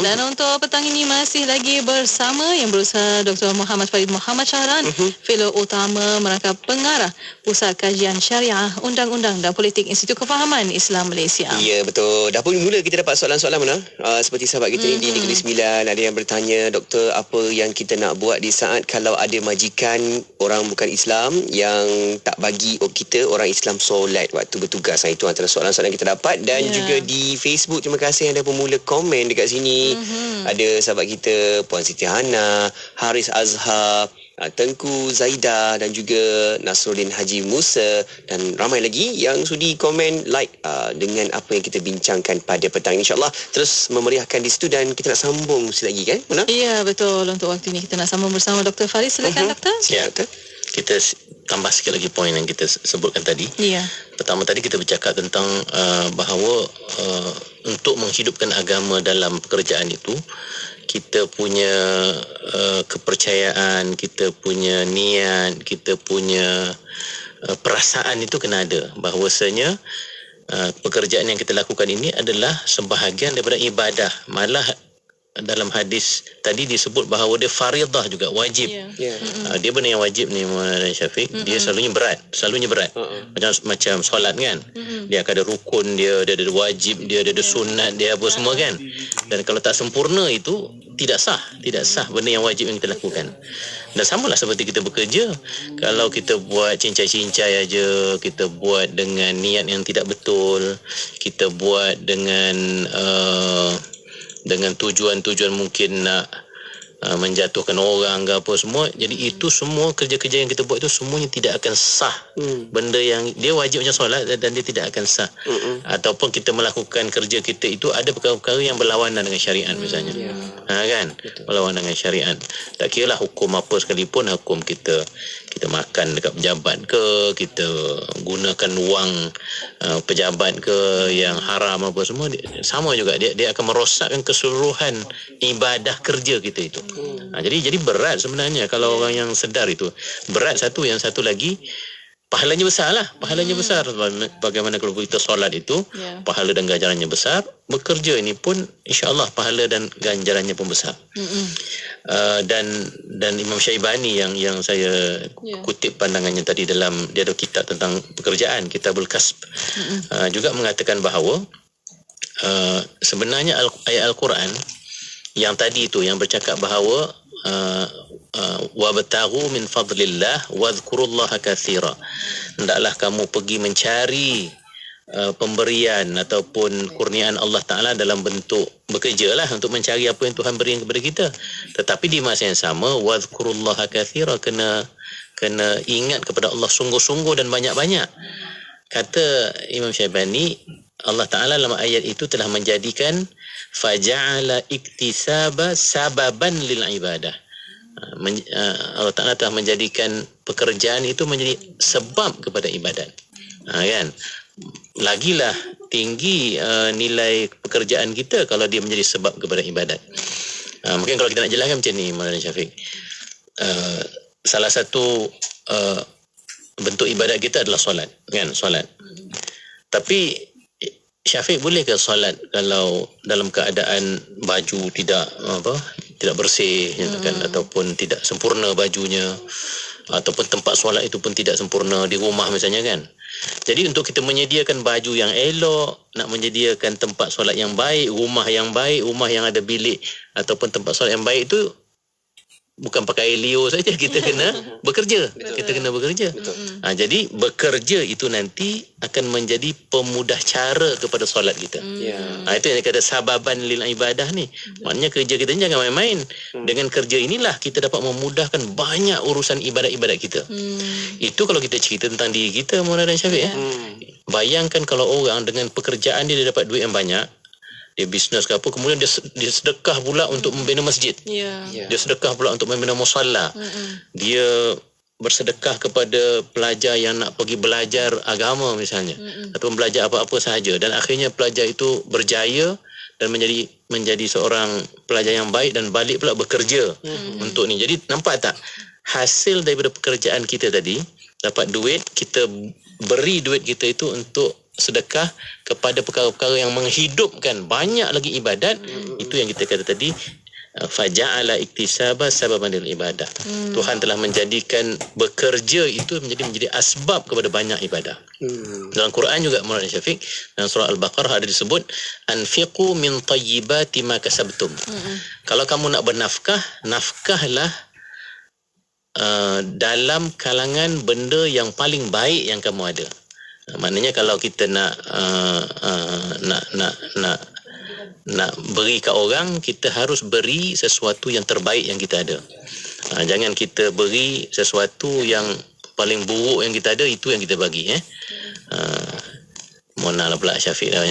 Dan untuk petang ini masih lagi bersama yang berusaha Dr. Muhammad Farid Muhammad Syahran, Fellow Utama Merangkap Pengarah Pusat Kajian Syariah, Undang-Undang dan Politik Institut Kefahaman Islam Malaysia. Ya, betul. Dah pun mula kita dapat soalan-soalan mana? Seperti sahabat kita ni di Negeri Sembilan, ada yang bertanya, Doktor, apa yang kita nak buat di saat kalau ada majikan orang bukan Islam yang tak bagi kita orang Islam solat waktu bertugas. Itu antara soalan-soalan yang kita dapat. Dan juga di Facebook, terima kasih yang ada pemula komen dekat sini. Ada sahabat kita Puan Siti Hana, Haris Azhar, Tengku Zaida dan juga Nasruddin Haji Musa dan ramai lagi yang sudi komen like dengan apa yang kita bincangkan pada petang ini. InsyaAllah terus memeriahkan di situ dan kita nak sambung sekali lagi, kan? Mana? Ya, betul. Untuk waktu ini kita nak sambung bersama Dr. Farid. Silakan, Doktor. Ya, kita tambah sikit lagi poin yang kita sebutkan tadi. Ya. Pertama tadi kita bercakap tentang bahawa untuk menghidupkan agama dalam pekerjaan itu, kita punya kepercayaan, kita punya niat, kita punya perasaan itu kena ada. Bahawasanya pekerjaan yang kita lakukan ini adalah sebahagian daripada ibadah. Malah dalam hadis tadi disebut bahawa dia faridah juga, wajib. Dia benda yang wajib ni Muhammad Syafiq. Dia selalunya berat. Macam solat kan. Dia akan ada rukun dia ada wajib dia, ada sunat dia, apa semua kan. Dan kalau tak sempurna itu tidak sah benda yang wajib yang kita lakukan. Dan samalah seperti kita bekerja. Kalau kita buat cincai-cincai aja, kita buat dengan niat yang tidak betul, kita buat dengan tujuan-tujuan mungkin nak menjatuhkan orang ke apa semua. Jadi itu semua kerja-kerja yang kita buat itu semuanya tidak akan sah. Benda yang dia wajib macam solat dan dia tidak akan sah. Ataupun kita melakukan kerja kita itu ada perkara-perkara yang berlawanan dengan syariat misalnya. Kan? Berlawanan dengan syariat. Tak kiralah hukum apa sekalipun, hukum kita makan dekat pejabat ke, kita gunakan wang pejabat ke yang haram apa semua, sama juga dia akan merosakkan keseluruhan ibadah kerja kita itu. Jadi berat sebenarnya kalau orang yang sedar itu. Berat satu, yang satu lagi pahalanya besar lah. Pahalanya besar. Bagaimana kalau kita solat itu, pahala dan ganjarannya besar. Bekerja ini pun insya-Allah pahala dan ganjarannya pun besar. Dan Imam Syaibani yang saya kutip pandangannya tadi dalam dia ada kitab tentang pekerjaan, Kitabul Kasb, juga mengatakan bahawa sebenarnya ayat Al-Quran yang tadi itu yang bercakap bahawa wabtaghu min fadlillah wadhkurullaha katsira, hendaklah kamu pergi mencari pemberian ataupun kurniaan Allah Ta'ala dalam bentuk bekerja lah untuk mencari apa yang Tuhan berikan kepada kita. Tetapi di masa yang sama wadhkurullaha katsira, kena ingat kepada Allah sungguh-sungguh dan banyak-banyak. Kata Imam Syaibani, Allah Ta'ala dalam ayat itu telah menjadikan faja'ala iktisaba sababan lil ibadah. Allah Ta'ala telah menjadikan pekerjaan itu menjadi sebab kepada ibadat. Kan? Lagilah tinggi nilai pekerjaan kita kalau dia menjadi sebab kepada ibadat. Mungkin kalau kita nak jelaskan macam ni Maulana Syafiq, salah satu bentuk ibadat kita adalah solat, kan? Solat. Tapi Syafiq, boleh ke solat kalau dalam keadaan baju tidak tidak bersih kan, ataupun tidak sempurna bajunya, ataupun tempat solat itu pun tidak sempurna di rumah misalnya kan. Jadi untuk kita menyediakan baju yang elok, nak menyediakan tempat solat yang baik, rumah yang ada bilik ataupun tempat solat yang baik itu bukan pakai Leo saja, kita kena bekerja. Kita kena bekerja. Jadi bekerja itu nanti akan menjadi pemudah cara kepada solat kita. Itu yang kata sababan lil ibadah ni. Maknanya kerja kita ni jangan main-main. Dengan kerja inilah kita dapat memudahkan banyak urusan ibadat-ibadat kita. Itu kalau kita cerita tentang diri kita, Maulana dan Syafiq. Bayangkan kalau orang dengan pekerjaan dia dapat duit yang banyak, dia bisnes ke apa, kemudian dia sedekah pula untuk membina masjid. Dia sedekah pula untuk membina musalla. Dia bersedekah kepada pelajar yang nak pergi belajar agama misalnya, atau belajar apa-apa sahaja, dan akhirnya pelajar itu berjaya dan menjadi seorang pelajar yang baik dan balik pula bekerja untuk ni. Jadi nampak tak hasil daripada pekerjaan kita tadi, dapat duit, kita beri duit kita itu untuk sedekah kepada perkara-perkara yang menghidupkan banyak lagi ibadat. Itu yang kita kata tadi, faja'ala iktisaba sababan lil ibadah. Tuhan telah menjadikan bekerja itu menjadi asbab kepada banyak ibadah. Dalam Quran juga Maulana Syafiq, dalam surah Al-Baqarah ada disebut anfiqu min tayyibati ma kasabtum. Kalau kamu nak bernafkah, nafkahlah dalam kalangan benda yang paling baik yang kamu ada. Maknanya kalau kita nak beri ke orang, kita harus beri sesuatu yang terbaik yang kita ada. Jangan kita beri sesuatu yang paling buruk yang kita ada, itu yang kita bagi. Mona lah pula Syafiq lah.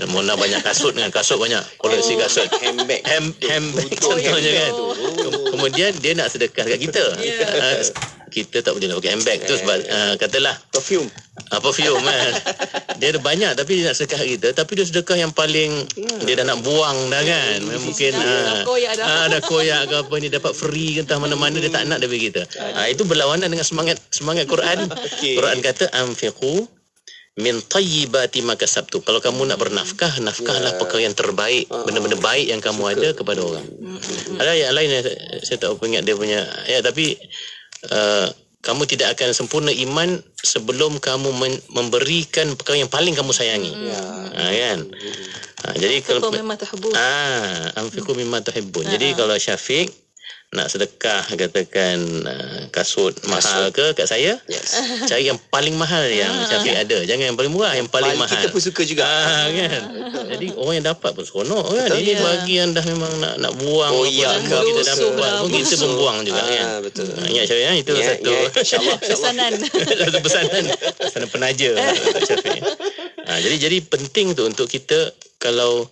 Mona banyak kasut dengan kasut banyak, koleksi kasut. Handbag contohnya kan. Kemudian dia nak sedekah dekat kita. Kita tak boleh nak pakai handbag tu sebab katalah perfume kan. Dia ada banyak tapi dia nak sedekah kita, tapi dia sedekah yang paling dia dah nak buang dah kan. Mungkin ada koyak ke apa ni, dapat free entah mana-mana, dia tak nak dari kita. Itu berlawanan dengan semangat Quran. Quran kata anfiqu min tayyibati ma kasabtu. Kalau kamu nak bernafkah, nafkahlah perkara yang terbaik, benda-benda baik yang kamu ada kepada orang. Ada ayat lain saya tak ingat dia punya ayat, tapi kamu tidak akan sempurna iman sebelum kamu memberikan perkara yang paling kamu sayangi. Kan? Jadi kalau anfiqu mimma tuhibbun. Jadi kalau Syafiq nak sedekah, katakan kasut mahal ke kat saya, cari yang paling mahal yang Syafiq ada. Jangan yang paling murah, yang paling mahal. Kita pun suka juga. Kan? Jadi orang yang dapat pun seronok kan. Ini bagi yang dah memang nak buang, kita dapat pun kita pun buang juga kan. Ingat Syafiq, itu satu pesanan. Satu pesanan penaja Syafiq. Jadi penting tu untuk kita kalau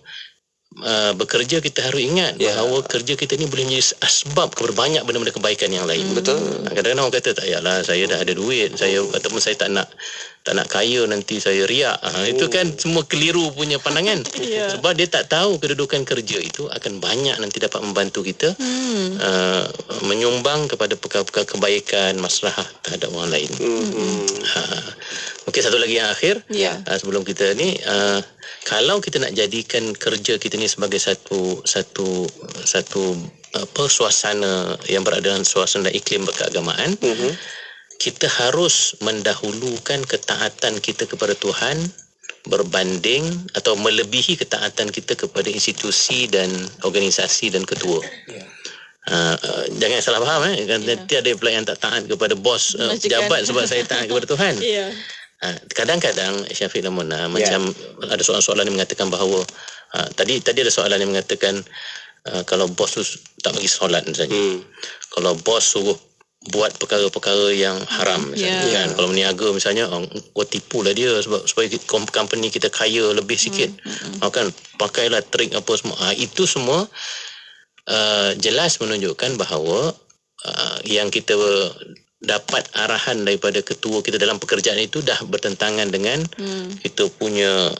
bekerja, kita harus ingat bahawa kerja kita ni boleh menjadi asbab kepada banyak benda-benda kebaikan yang lain. Kadang-kadang orang kata tak yalah, saya dah ada duit, saya ataupun saya tak nak kaya, nanti saya riak. Itu kan semua keliru punya pandangan. Sebab dia tak tahu kedudukan kerja itu akan banyak nanti dapat membantu kita menyumbang kepada perkara-perkara kebaikan, maslahah terhadap orang lain. Mungkin satu lagi yang akhir sebelum kita ni, kalau kita nak jadikan kerja kita ni sebagai satu suasana yang berada dalam suasana iklim berkeagamaan, kita harus mendahulukan ketaatan kita kepada Tuhan berbanding atau melebihi ketaatan kita kepada institusi dan organisasi dan ketua. Jangan salah faham nanti ada pula yang tak taat kepada bos pejabat sebab saya taat kepada Tuhan. Kadang-kadang Syafiq dan Mona macam ada soalan-soalan yang mengatakan bahawa tadi ada soalan yang mengatakan kalau bos tu tak bagi solat misalnya, kalau bos suruh buat perkara-perkara yang haram misalnya, kan, kalau meniaga misalnya, kau tipulah dia supaya company kita kaya lebih sikit, kan pakailah trik apa semua. Itu semua jelas menunjukkan bahawa yang kita dapat arahan daripada ketua kita dalam pekerjaan itu dah bertentangan dengan kita punya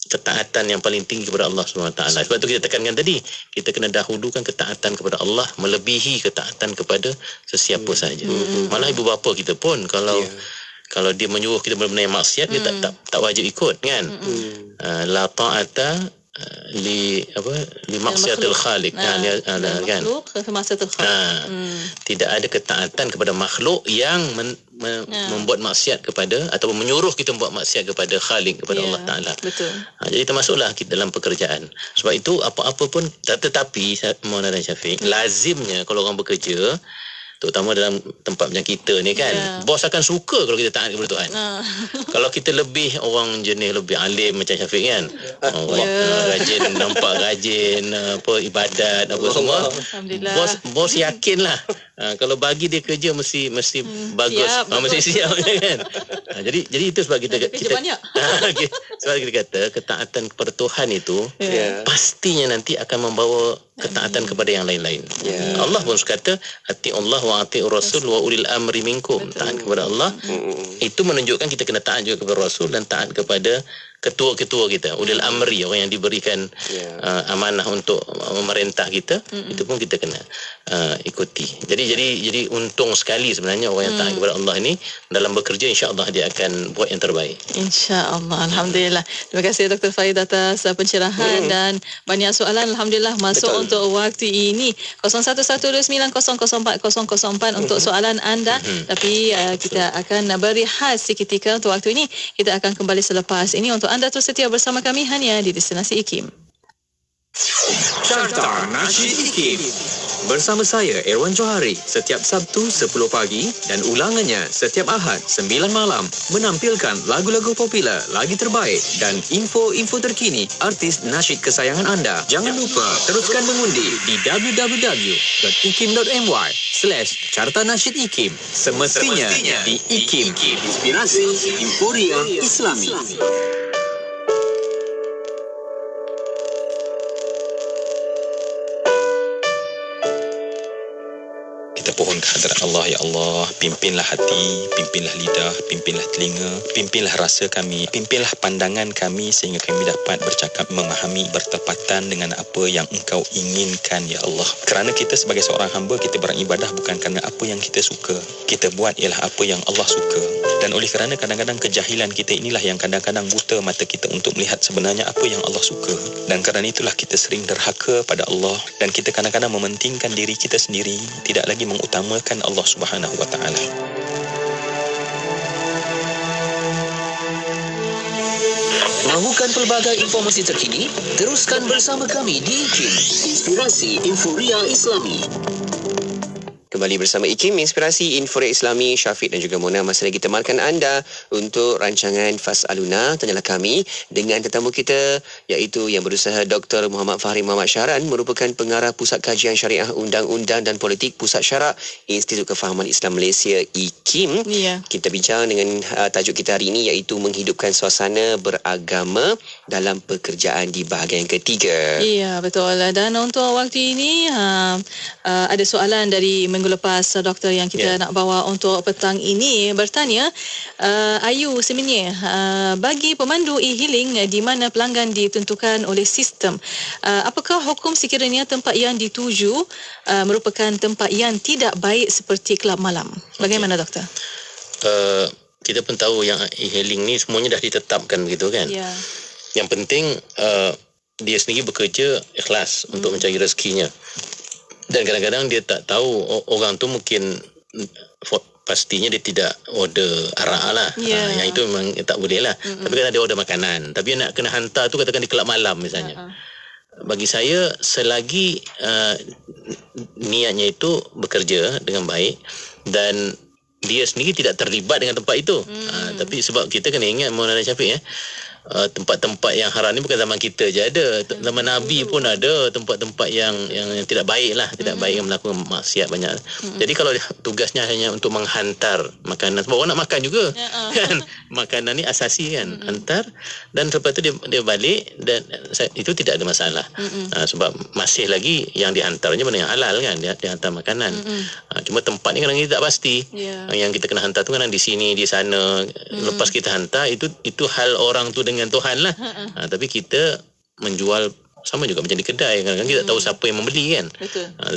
ketaatan yang paling tinggi kepada Allah SWT. Sebab tu kita tekankan tadi, kita kena dahulukan ketaatan kepada Allah melebihi ketaatan kepada sesiapa sahaja. Malah ibu bapa kita pun kalau dia menyuruh kita benda-benda yang maksiat, dia tak wajib ikut kan. La ta'ata li maksiatil khaliq kan. Makhluk maksiatil khaliq. Tidak ada ketaatan kepada makhluk yang membuat maksiat kepada ataupun menyuruh kita membuat maksiat kepada khaliq, kepada Allah Taala. Betul. Jadi termasuklah kita dalam pekerjaan. Sebab itu apa-apa pun, tetapi Maulana dan Syafiq, lazimnya kalau orang bekerja, terutama dalam tempat macam kita ni kan, bos akan suka kalau kita taat kepada Tuhan. Kalau kita lebih orang jenis lebih alim macam Syafiq kan, rajin, nampak rajin ibadat apa semua, bos yakinlah kalau bagi dia kerja mesti bagus, mesti siap kan. Jadi itu sebab kita banyak. Sebab kita kata ketaatan kepada Tuhan itu pastinya nanti akan membawa ketaatan kepada yang lain-lain. Allah pun kata ati'ullah wa ati'ur rasul wa ulil amri minkum. Taat kepada Allah itu menunjukkan kita kena taat juga kepada Rasul dan taat kepada ketua-ketua kita, ulil amri, orang yang diberikan amanah untuk memerintah kita, itu pun kita kena ikuti. Jadi untung sekali sebenarnya orang yang taat kepada Allah ini dalam bekerja, insya-Allah dia akan buat yang terbaik. Insya-Allah. Alhamdulillah. Terima kasih Dr. Farid atas pencerahan dan banyak soalan alhamdulillah masuk untuk waktu ini. 0112900404 untuk soalan anda. Tapi kita akan berehat seketika untuk waktu ini. Kita akan kembali selepas ini. Untuk anda terus setia bersama kami hanya di Destinasi IKIM. Carta Nasyid IKIM bersama saya Erwan Johari setiap Sabtu 10 pagi dan ulangannya setiap Ahad 9 malam menampilkan lagu-lagu popular, lagi terbaik dan info-info terkini artis nasyid kesayangan anda. Jangan lupa teruskan mengundi di www.ikim.my/Carta Nasyid IKIM. Semestinya di IKIM, Inspirasi Inforia Islami. Pohon kehadrat Allah, ya Allah, pimpinlah hati, pimpinlah lidah, pimpinlah telinga, pimpinlah rasa kami, pimpinlah pandangan kami sehingga kami dapat bercakap, memahami, bertepatan dengan apa yang Engkau inginkan, ya Allah. Kerana kita sebagai seorang hamba, kita beribadah bukan kerana apa yang kita suka. Kita buat ialah apa yang Allah suka. Dan oleh kerana kadang-kadang kejahilan kita inilah yang kadang-kadang buta mata kita untuk melihat sebenarnya apa yang Allah suka. Dan kerana itulah kita sering derhaka pada Allah dan kita kadang-kadang mementingkan diri kita sendiri, tidak lagi mengutamakan Allah Subhanahu wa taala. Mahukan pelbagai informasi terkini? Teruskan bersama kami di IKIM, Inspirasi Inforia Islami. Kembali bersama IKIM, Inspirasi Inforia Islami. Syafiq dan juga Mona masih lagi temankan anda untuk rancangan Fas'aluna, Tanyalah Kami, dengan tetamu kita iaitu yang berusaha Dr. Muhammad Fahri Muhammad Syahran, merupakan pengarah Pusat Kajian Syariah Undang-Undang dan Politik Pusat Syarak Institut Kefahaman Islam Malaysia IKIM. Kita bincang dengan tajuk kita hari ini iaitu menghidupkan suasana beragama dalam pekerjaan di bahagian ketiga. Ya, betul. Dan untuk waktu ini ada soalan dari minggu lepas doktor yang kita nak bawa untuk petang ini bertanya, Ayu Seminye, bagi pemandu e-hailing di mana pelanggan ditentukan oleh sistem, apakah hukum sekiranya tempat yang dituju merupakan tempat yang tidak baik seperti kelab malam? Bagaimana doktor? Kita pun tahu yang e-hailing ni semuanya dah ditetapkan begitu kan. Yang penting dia sendiri bekerja ikhlas untuk mencari rezekinya. Dan kadang-kadang dia tak tahu orang tu mungkin pastinya dia tidak order arak lah. Yang itu memang tak boleh lah. Tapi kan dia order makanan. Tapi nak kena hantar tu katakan di kelab malam misalnya. Bagi saya selagi niatnya itu bekerja dengan baik dan dia sendiri tidak terlibat dengan tempat itu. Tapi sebab kita kena ingat Maulana Syafiq tempat-tempat yang haram ni bukan zaman kita je ada, zaman Nabi pun ada tempat-tempat yang tidak baik lah, tidak baik, yang melakukan maksiat banyak. Jadi kalau tugasnya hanya untuk menghantar makanan, sebab orang nak makan juga kan, makanan ni asasi kan, hantar dan lepas tu dia balik, dan itu tidak ada masalah. Sebab masih lagi yang dihantarnya benda yang halal kan, dia hantar makanan. Cuma tempat ni kadang-kadang tak pasti. Yang kita kena hantar tu kadang di sini, di sana. Lepas kita hantar itu hal orang tu dengan Tuhan lah. Tapi kita menjual sama juga macam di kedai, kadang-kadang kita tak tahu siapa yang membeli kan.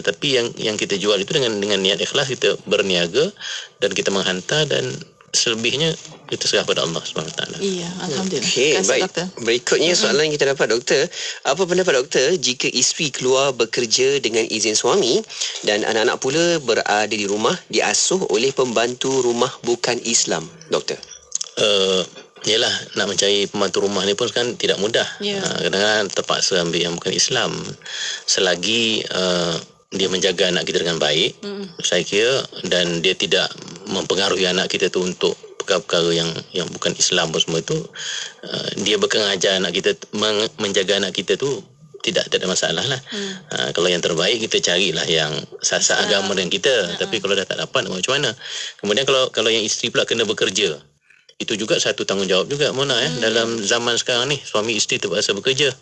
Tetapi yang kita jual itu dengan niat ikhlas, kita berniaga dan kita menghantar, dan selebihnya kita serah pada Allah SWT. Iya, alhamdulillah. Okey, baik. Doktor. Berikutnya soalan yang kita dapat, doktor. Apa pendapat doktor jika isteri keluar bekerja dengan izin suami dan anak-anak pula berada di rumah diasuh oleh pembantu rumah bukan Islam, doktor? Yalah, nak mencari pembantu rumah ni pun kan tidak mudah. Kadang-kadang terpaksa ambil yang bukan Islam. Selagi dia menjaga anak kita dengan baik, saya kira, dan dia tidak mempengaruhi anak kita tu untuk perkara-perkara yang bukan Islam pun semua itu, dia mengajar anak kita, menjaga anak kita tu tidak ada masalah lah. Kalau yang terbaik kita carilah yang sasar agama dengan kita. Tapi kalau dah tak dapat, macam mana? Kemudian kalau yang isteri pula kena bekerja, itu juga satu tanggungjawab juga, Mona, dalam zaman sekarang ni suami isteri terpaksa bekerja.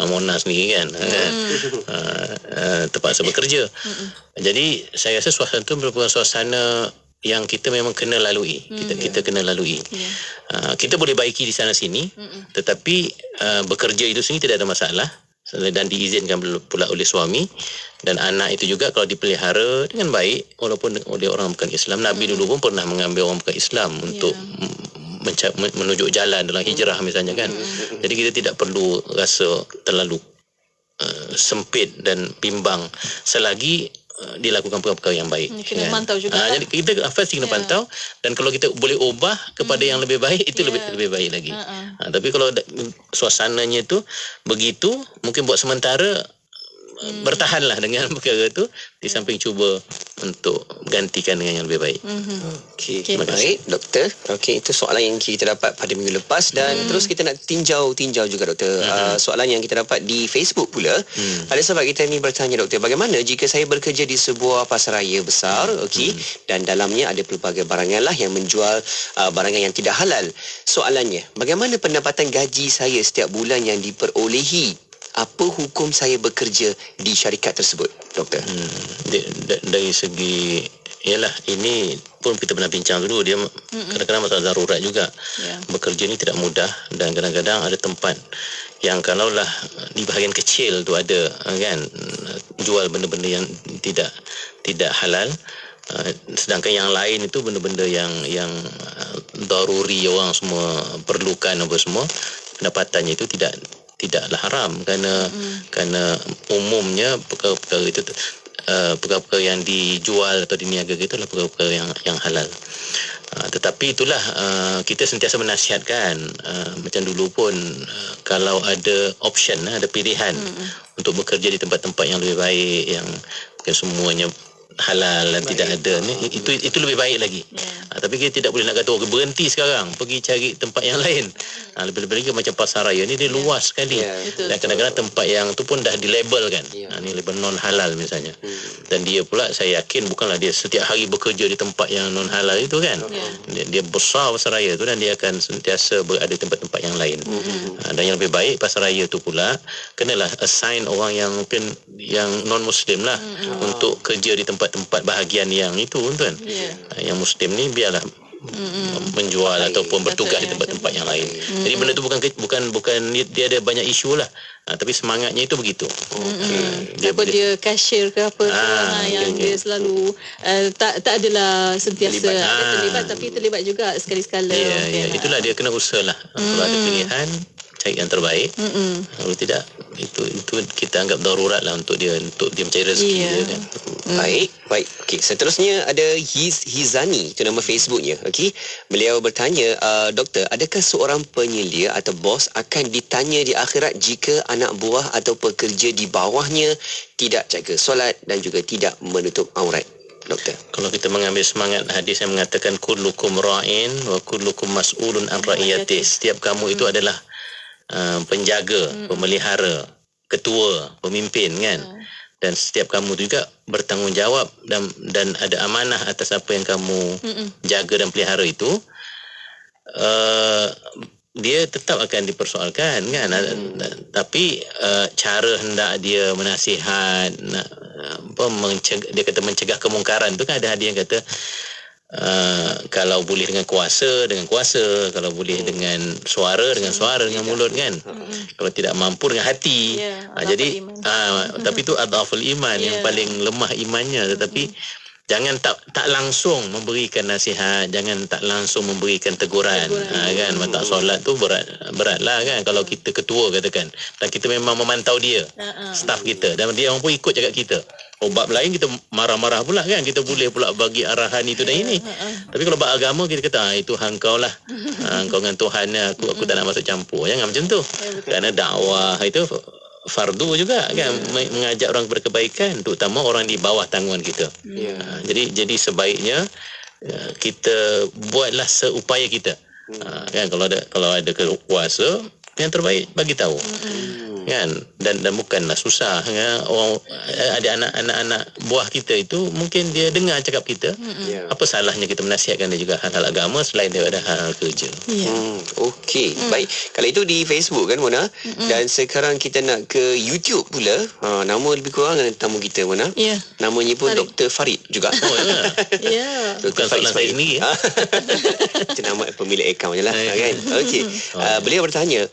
Mona sendiri kan, terpaksa bekerja. Jadi saya rasa suasana itu merupakan suasana yang kita memang kena lalui. Kita kena lalui. Kita boleh baiki di sana sini, tetapi bekerja itu sendiri tidak ada masalah dan diizinkan pula oleh suami. Dan anak itu juga kalau dipelihara dengan baik walaupun oleh orang bukan Islam. Nabi dulu pun pernah mengambil orang bukan Islam untuk menunjuk jalan dalam hijrah misalnya kan. Jadi kita tidak perlu rasa terlalu sempit dan bimbang selagi dilakukan perkara yang baik. Kena pantau juga. Jadi kita pasti kena pantau, dan kalau kita boleh ubah kepada yang lebih baik, itu lebih baik lagi. Tapi kalau suasananya itu begitu, mungkin buat sementara bertahanlah dengan perkara itu, di samping cuba untuk gantikan dengan yang lebih baik. Okey, baik doktor. Okey, itu soalan yang kita dapat pada minggu lepas, dan terus kita nak tinjau juga doktor. Soalan yang kita dapat di Facebook pula. Ada sahabat kita ni bertanya, doktor, bagaimana jika saya bekerja di sebuah pasaraya besar, okey, dan dalamnya ada pelbagai barangan lah yang menjual barangan yang tidak halal. Soalannya, bagaimana pendapatan gaji saya setiap bulan yang diperolehi? Apa hukum saya bekerja di syarikat tersebut, doktor? Dari segi, ialah ini pun kita pernah bincang dulu, dia kadang-kadang masalah darurat juga. Bekerja ni tidak mudah, dan kadang-kadang ada tempat yang kalaulah di bahagian kecil tu ada kan jual benda-benda yang tidak halal, sedangkan yang lain itu benda-benda yang daruri, orang semua perlukan apa semua, pendapatannya itu tidaklah haram, kerana umumnya perkara-perkara itu perkara-perkara yang dijual atau diniaga itu adalah perkara-perkara yang halal. Tetapi itulah kita sentiasa menasihatkan, macam dulu pun kalau ada option, ada pilihan untuk bekerja di tempat-tempat yang lebih baik, yang bukan semuanya halal dan tidak ada ni, itu lebih baik lagi. Tapi kita tidak boleh nak kata berhenti sekarang, pergi cari tempat yang lain. Lebih-lebih lagi macam pasar raya ni, dia luas sekali. Dan kadang-kadang tempat yang tu pun dah dilabel kan, ni label non halal misalnya. Dan dia pula, saya yakin bukanlah dia setiap hari bekerja di tempat yang non halal itu kan. Dia besar pasar raya tu, dan dia akan sentiasa berada di tempat-tempat yang lain. Dan yang lebih baik, pasar raya tu pula kenalah assign orang yang mungkin yang non muslim lah untuk kerja di tempat-tempat bahagian yang itu kan. Yang muslim ni biarlah menjual ataupun bertugas di tempat-tempat yang lain. Jadi benda tu bukan dia ada banyak isu lah. Tapi semangatnya itu begitu. Dia cashier ke apa yang dia selalu tak adalah sentiasa terlibat, tapi terlibat juga sekali-sekala. Itulah dia kena usahalah. Kalau ada pilihan, cari yang terbaik. Kalau tidak, itu kita anggap darurat lah untuk dia mencari rezeki dia kan. Baik. Okey, seterusnya ada Hizani, itu nama Facebooknya. Okey, beliau bertanya, doktor, adakah seorang penyelia atau bos akan ditanya di akhirat jika anak buah atau pekerja di bawahnya tidak jaga solat dan juga tidak menutup aurat, doktor? Kalau kita mengambil semangat hadis yang mengatakan kullukum ra'in wa kullukum mas'ulun an ra'iyati, setiap kamu itu adalah penjaga, pemelihara, ketua, pemimpin kan. Dan setiap kamu juga bertanggungjawab dan ada amanah atas apa yang kamu jaga dan pelihara itu. Dia tetap akan dipersoalkan kan. Tapi cara hendak dia menasihat, dia kata mencegah kemungkaran tu kan, ada hadis yang kata kalau boleh dengan kuasa, kalau boleh dengan suara, dengan mulut kan. Kalau tidak mampu dengan hati. Jadi tapi itu adhaful iman, yang paling lemah imannya. Tetapi jangan tak langsung memberikan nasihat, jangan tak langsung memberikan teguran. Kan tak solat tu beratlah kan kalau kita ketua katakan dan kita memang memantau dia, staf kita, dan dia orang pun ikut cakap kita. Bab lain kita marah-marah pula kan, kita boleh pula bagi arahan itu dan ini. Tapi kalau bab agama kita kata itu hang kau lah. Kau dengan Tuhan, aku tak nak masuk campur. Jangan macam tu. Kerana dakwah itu fardu juga kan, mengajak orang kepada kebaikan, terutama orang di bawah tanggungan kita. Jadi sebaiknya kita buatlah seupaya kita. Kan kalau ada kuasa, yang terbaik bagi tahu. Kan dan bukanlah susah kan? Orang ada anak-anak buah kita itu mungkin dia dengar cakap kita. Apa salahnya kita menasihatkan dia juga hal-hal agama selain daripada hal kerja. Okey, baik. Kalau itu di Facebook kan Mona, dan sekarang kita nak ke YouTube pula. Nama lebih kurang tamu kita Mona. Namanya pun Dr. Farid juga. Dr. Farid saya sendiri. Itu nama pemilik akaun je lah kan. Okey. Beliau bertanya,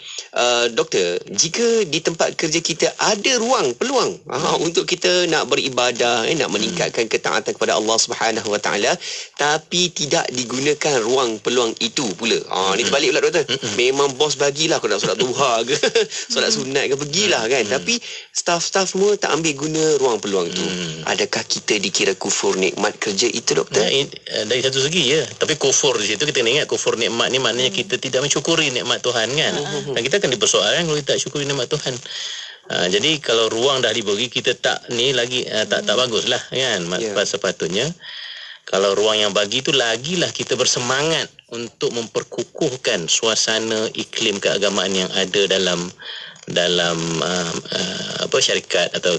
doktor, jika di tempat kerja kita ada peluang untuk kita nak beribadah, nak meningkatkan ketaatan kepada Allah Subhanahu Wa Taala, tapi tidak digunakan peluang itu pula. Ni terbalik pula doktor. Memang bos bagilah kau nak solat duha ke, solat sunat ke, pergilah kan. Tapi staff semua tak ambil guna peluang itu. Adakah kita dikira kufur nikmat kerja itu doktor? Dari satu segi tapi kufur di situ kita kena ingat, kufur nikmat ni maknanya kita tidak mensyukuri nikmat Tuhan kan. Dan kita akan dipersoalkan kalau kita tak syukuri nikmat Tuhan. Jadi kalau ruang dah diberi, kita tak ni lagi tak baguslah kan. Sepatutnya kalau ruang yang bagi tu lagilah kita bersemangat untuk memperkukuhkan suasana iklim keagamaan yang ada dalam syarikat atau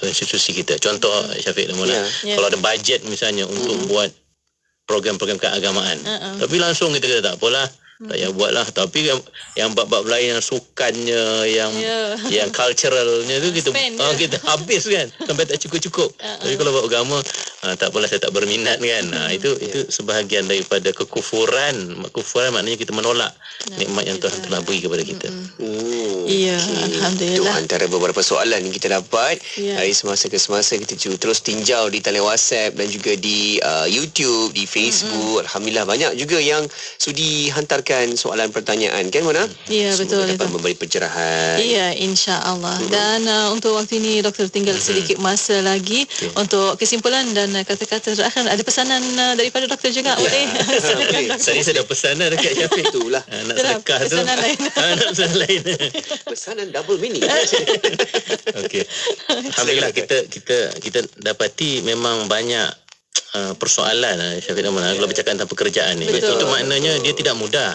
institusi kita. Contoh Syafiq dan Mona, kalau ada bajet misalnya untuk buat program-program keagamaan, tapi langsung kita kata tak apalah, tak payah buatlah. Tapi yang bab-bab lain, yang sukannya, yang culturalnya tu kita habis kan sampai tak cukup. Tapi kalau bab agama tak apalah, saya tak berminat kan. Itu sebahagian daripada kekufuran. Kekufuran maknanya kita menolak nikmat yang Tuhan telah beri kepada kita. Alhamdulillah. Itu antara beberapa soalan yang kita dapat dari semasa ke semasa. Kita terus tinjau di talian WhatsApp dan juga di YouTube, di Facebook. Alhamdulillah banyak juga yang sudi hantarkan soalan pertanyaan kan Mona? Betul. Dapat memberi pencerahan. Insya-Allah. Dan untuk waktu ini doktor tinggal sedikit masa lagi untuk kesimpulan dan kata-kata terakhir. Ada pesanan daripada doktor juga boleh? Saya dah pesanan dekat Syafiq. Itulah. Nak sedekah tu. Pesanan lain. Pesanan lain. Pesanan double meaning. Okey. Alhamdulillah kita dapati memang banyak persoalan Syafiq dan Mona kalau bercakap tentang pekerjaan ni. Itu maknanya dia tidak mudah.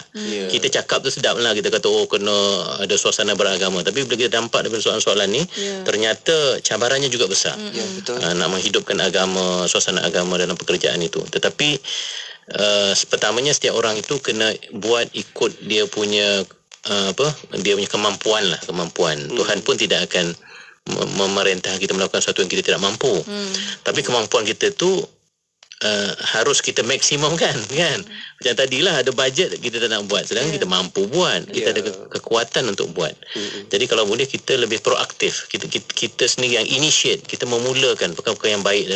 Kita cakap tu sedap lah, kita kata kena ada suasana beragama, tapi bila kita dampak daripada soalan-soalan ni ternyata cabarannya juga besar. Nak menghidupkan agama, suasana agama dalam pekerjaan itu. Tetapi pertamanya setiap orang itu kena buat ikut dia punya dia punya kemampuan. Tuhan pun tidak akan memerintah kita melakukan sesuatu yang kita tidak mampu. Tapi kemampuan kita tu harus kita maksimumkan kan. Macam tadilah ada bajet kita tak nak buat, sedangkan kita mampu buat, kita ada kekuatan untuk buat. Jadi kalau boleh kita lebih proaktif, kita sendiri yang initiate, kita memulakan perkara-perkara yang baik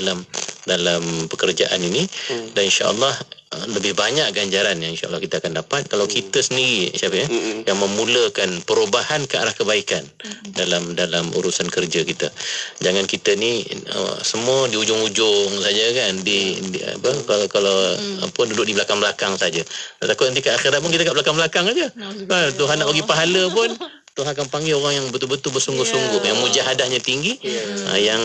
dalam pekerjaan ini. Dan insya-Allah lebih banyak ganjaran yang insya-Allah kita akan dapat kalau kita sendiri yang memulakan perubahan ke arah kebaikan dalam urusan kerja kita. Jangan kita ni semua di ujung-ujung saja kan, kalau duduk di belakang-belakang saja. Takut nanti ke akhirat pun kita kat belakang-belakang aja. Tuhan nak bagi pahala pun Tuhan akan panggil orang yang betul-betul bersungguh-sungguh, yang mujahadahnya tinggi, yang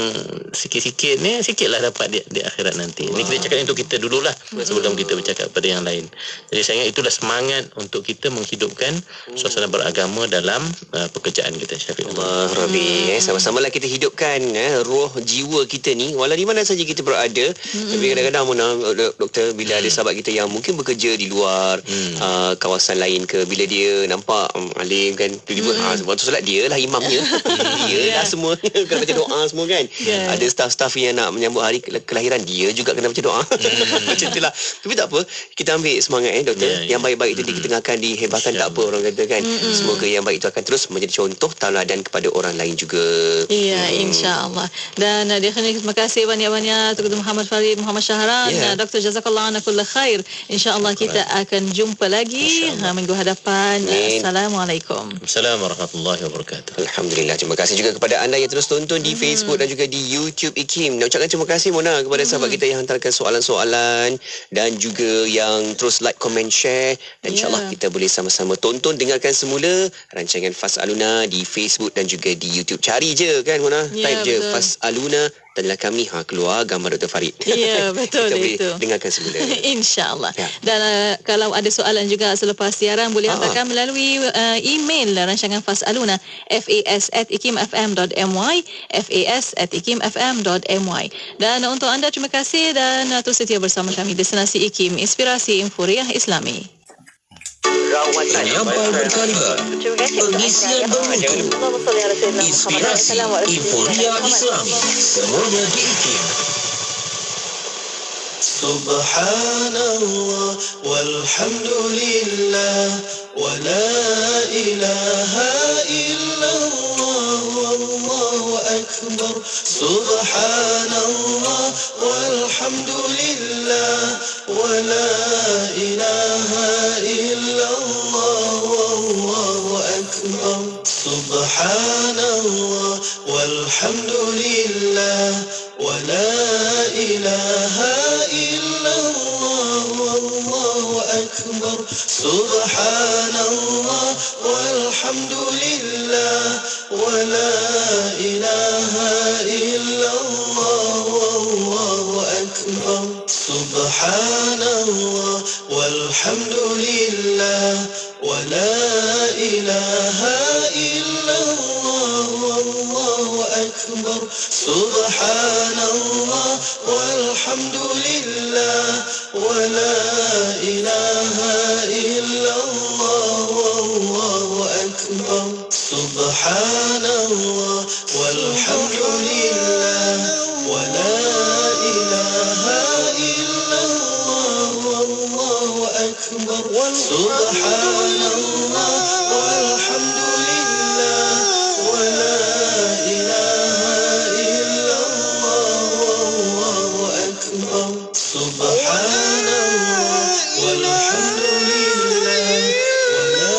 sikit-sikit ni sikitlah dapat di akhirat nanti. Ini kita cakap untuk kita dululah sebelum kita bercakap pada yang lain. Jadi saya ingat itulah semangat untuk kita menghidupkan suasana beragama dalam pekerjaan kita, Syafiq. Allah Rabbi, sama-samalah kita hidupkan roh jiwa kita ni walau di mana saja kita berada. Tapi kadang-kadang doktor, bila ada sahabat kita yang mungkin bekerja di luar kawasan lain ke, bila dia nampak alim kan, tiba-tiba Waktu solat dia lah imamnya. Dia lah semua kena baca doa semua kan. Ada staff-staff yang nak menyambut hari kelahiran, dia juga kena baca doa. Macam itulah. Tapi tak apa, kita ambil semangat doktor. Yang baik-baik itu diketengahkan, dihebahkan, tak apa orang kata kan. Semoga yang baik itu akan terus menjadi contoh tauladan kepada orang lain juga. Ya, insya-Allah. Dan terima kasih banyak-banyak Dr. Muhammad Farid Muhammad Syahran. Dr. Jazakallah ana kulla khair. Insya-Allah kita akan jumpa lagi minggu hadapan. Assalamualaikum. Assalamualaikum warahmatullahi wabarakatuh. Alhamdulillah. Terima kasih juga kepada anda yang terus tonton di Facebook dan juga di YouTube IKIM. Nak ucapkan terima kasih Mona kepada sahabat kita yang hantarkan soalan-soalan dan juga yang terus like, comment, share. Dan insya-Allah kita boleh sama-sama tonton, dengarkan semula rancangan Fas'aluna di Facebook dan juga di YouTube. Cari je kan Mona, type je Fas'aluna Tanilah Kami, keluar gambar Dr. Farid. Ya, betul kita itu. boleh dengarkan semula. InsyaAllah. Dan kalau ada soalan juga selepas siaran, boleh hantarkan melalui email rancangan Fas'aluna, fas@ikimfm.my, fas@ikimfm.my. Dan untuk anda, terima kasih dan terus setia bersama kami. Destinasi IKIM, inspirasi Infuriah Islami. Penyampai berkaliber, pengisian bermutu, inspirasi Infuriah Islami, semuanya di IKIM. Subhanallah walhamdulillah wa la ilaha illallah wallahu akbar. Subhanallah walhamdulillah wa la ilaha illallah wallahu akbar. Subhanallah walhamdulillah wa la ilaha illallah wallahu akbar. Subhanallah walhamdulillah wa la ilaha illallah wallahu akbar. Subhanallah walhamdulillah wa la ilaha illallah wallahu akbar. Subhanallah walhamdulillah wa la ilaha illallah wallahu akbar. Subhanallah walhamdulillah wa la ilaha illallah wallahu akbar. Subhanallah walhamdulillah wa la ilaha illallah wallahu akbar. Subhanallah walhamdulillah wa la ilaha illallah wallahu akbar. Subhanallah walhamdulillah wa la ilaha illallah wallahu akbar. Subhanallah walhamdulillah wa la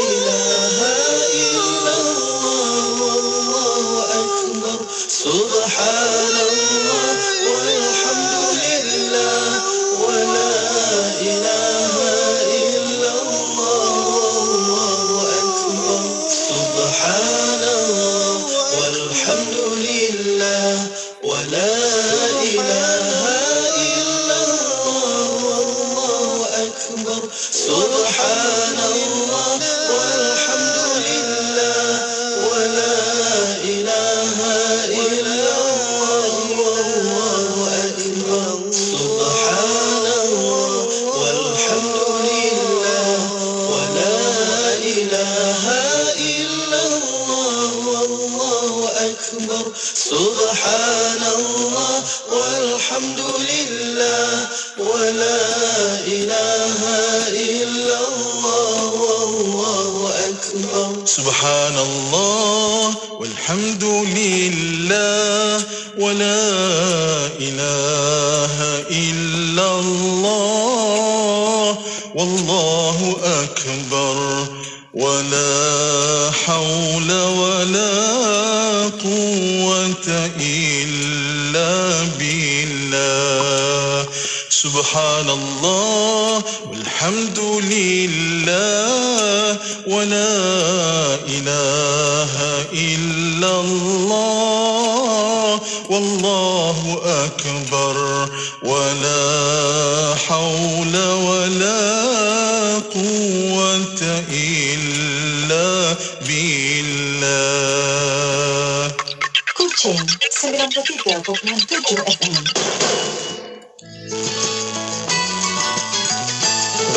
ilaha illallah wallahu akbar. Subhanallah walhamdulillah wa la ilaha illallah wallahu akbar. Subhanallah walhamdulillah wa la ilaha illallah wallahu akbar. Subhanallah walhamdulillah wa la ilaha illallah wallahu akbar. Subhanallah walhamdulillah wa la ilaha illallah wallahu akbar. ولا حول ولا قوة إلا بالله. سبحان الله والحمد لله ولا إله إلا الله والله أكبر ولا حول ولا قوة إلا بالله. Kuching 93.7 FM.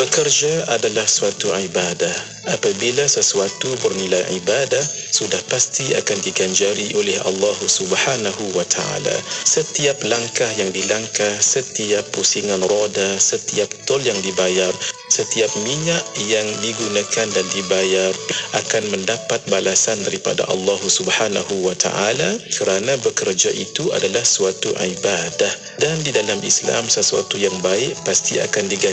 Bekerja adalah suatu ibadah. Apabila sesuatu bernilai ibadah, sudah pasti akan diganjari oleh Allah Subhanahu wa taala. Setiap langkah yang dilangkah, setiap pusingan roda, setiap tol yang dibayar, setiap minyak yang digunakan dan dibayar akan mendapat balasan daripada Allah Subhanahu wa taala, kerana bekerja itu adalah suatu ibadah, dan di dalam Islam sesuatu yang baik pasti akan diganjari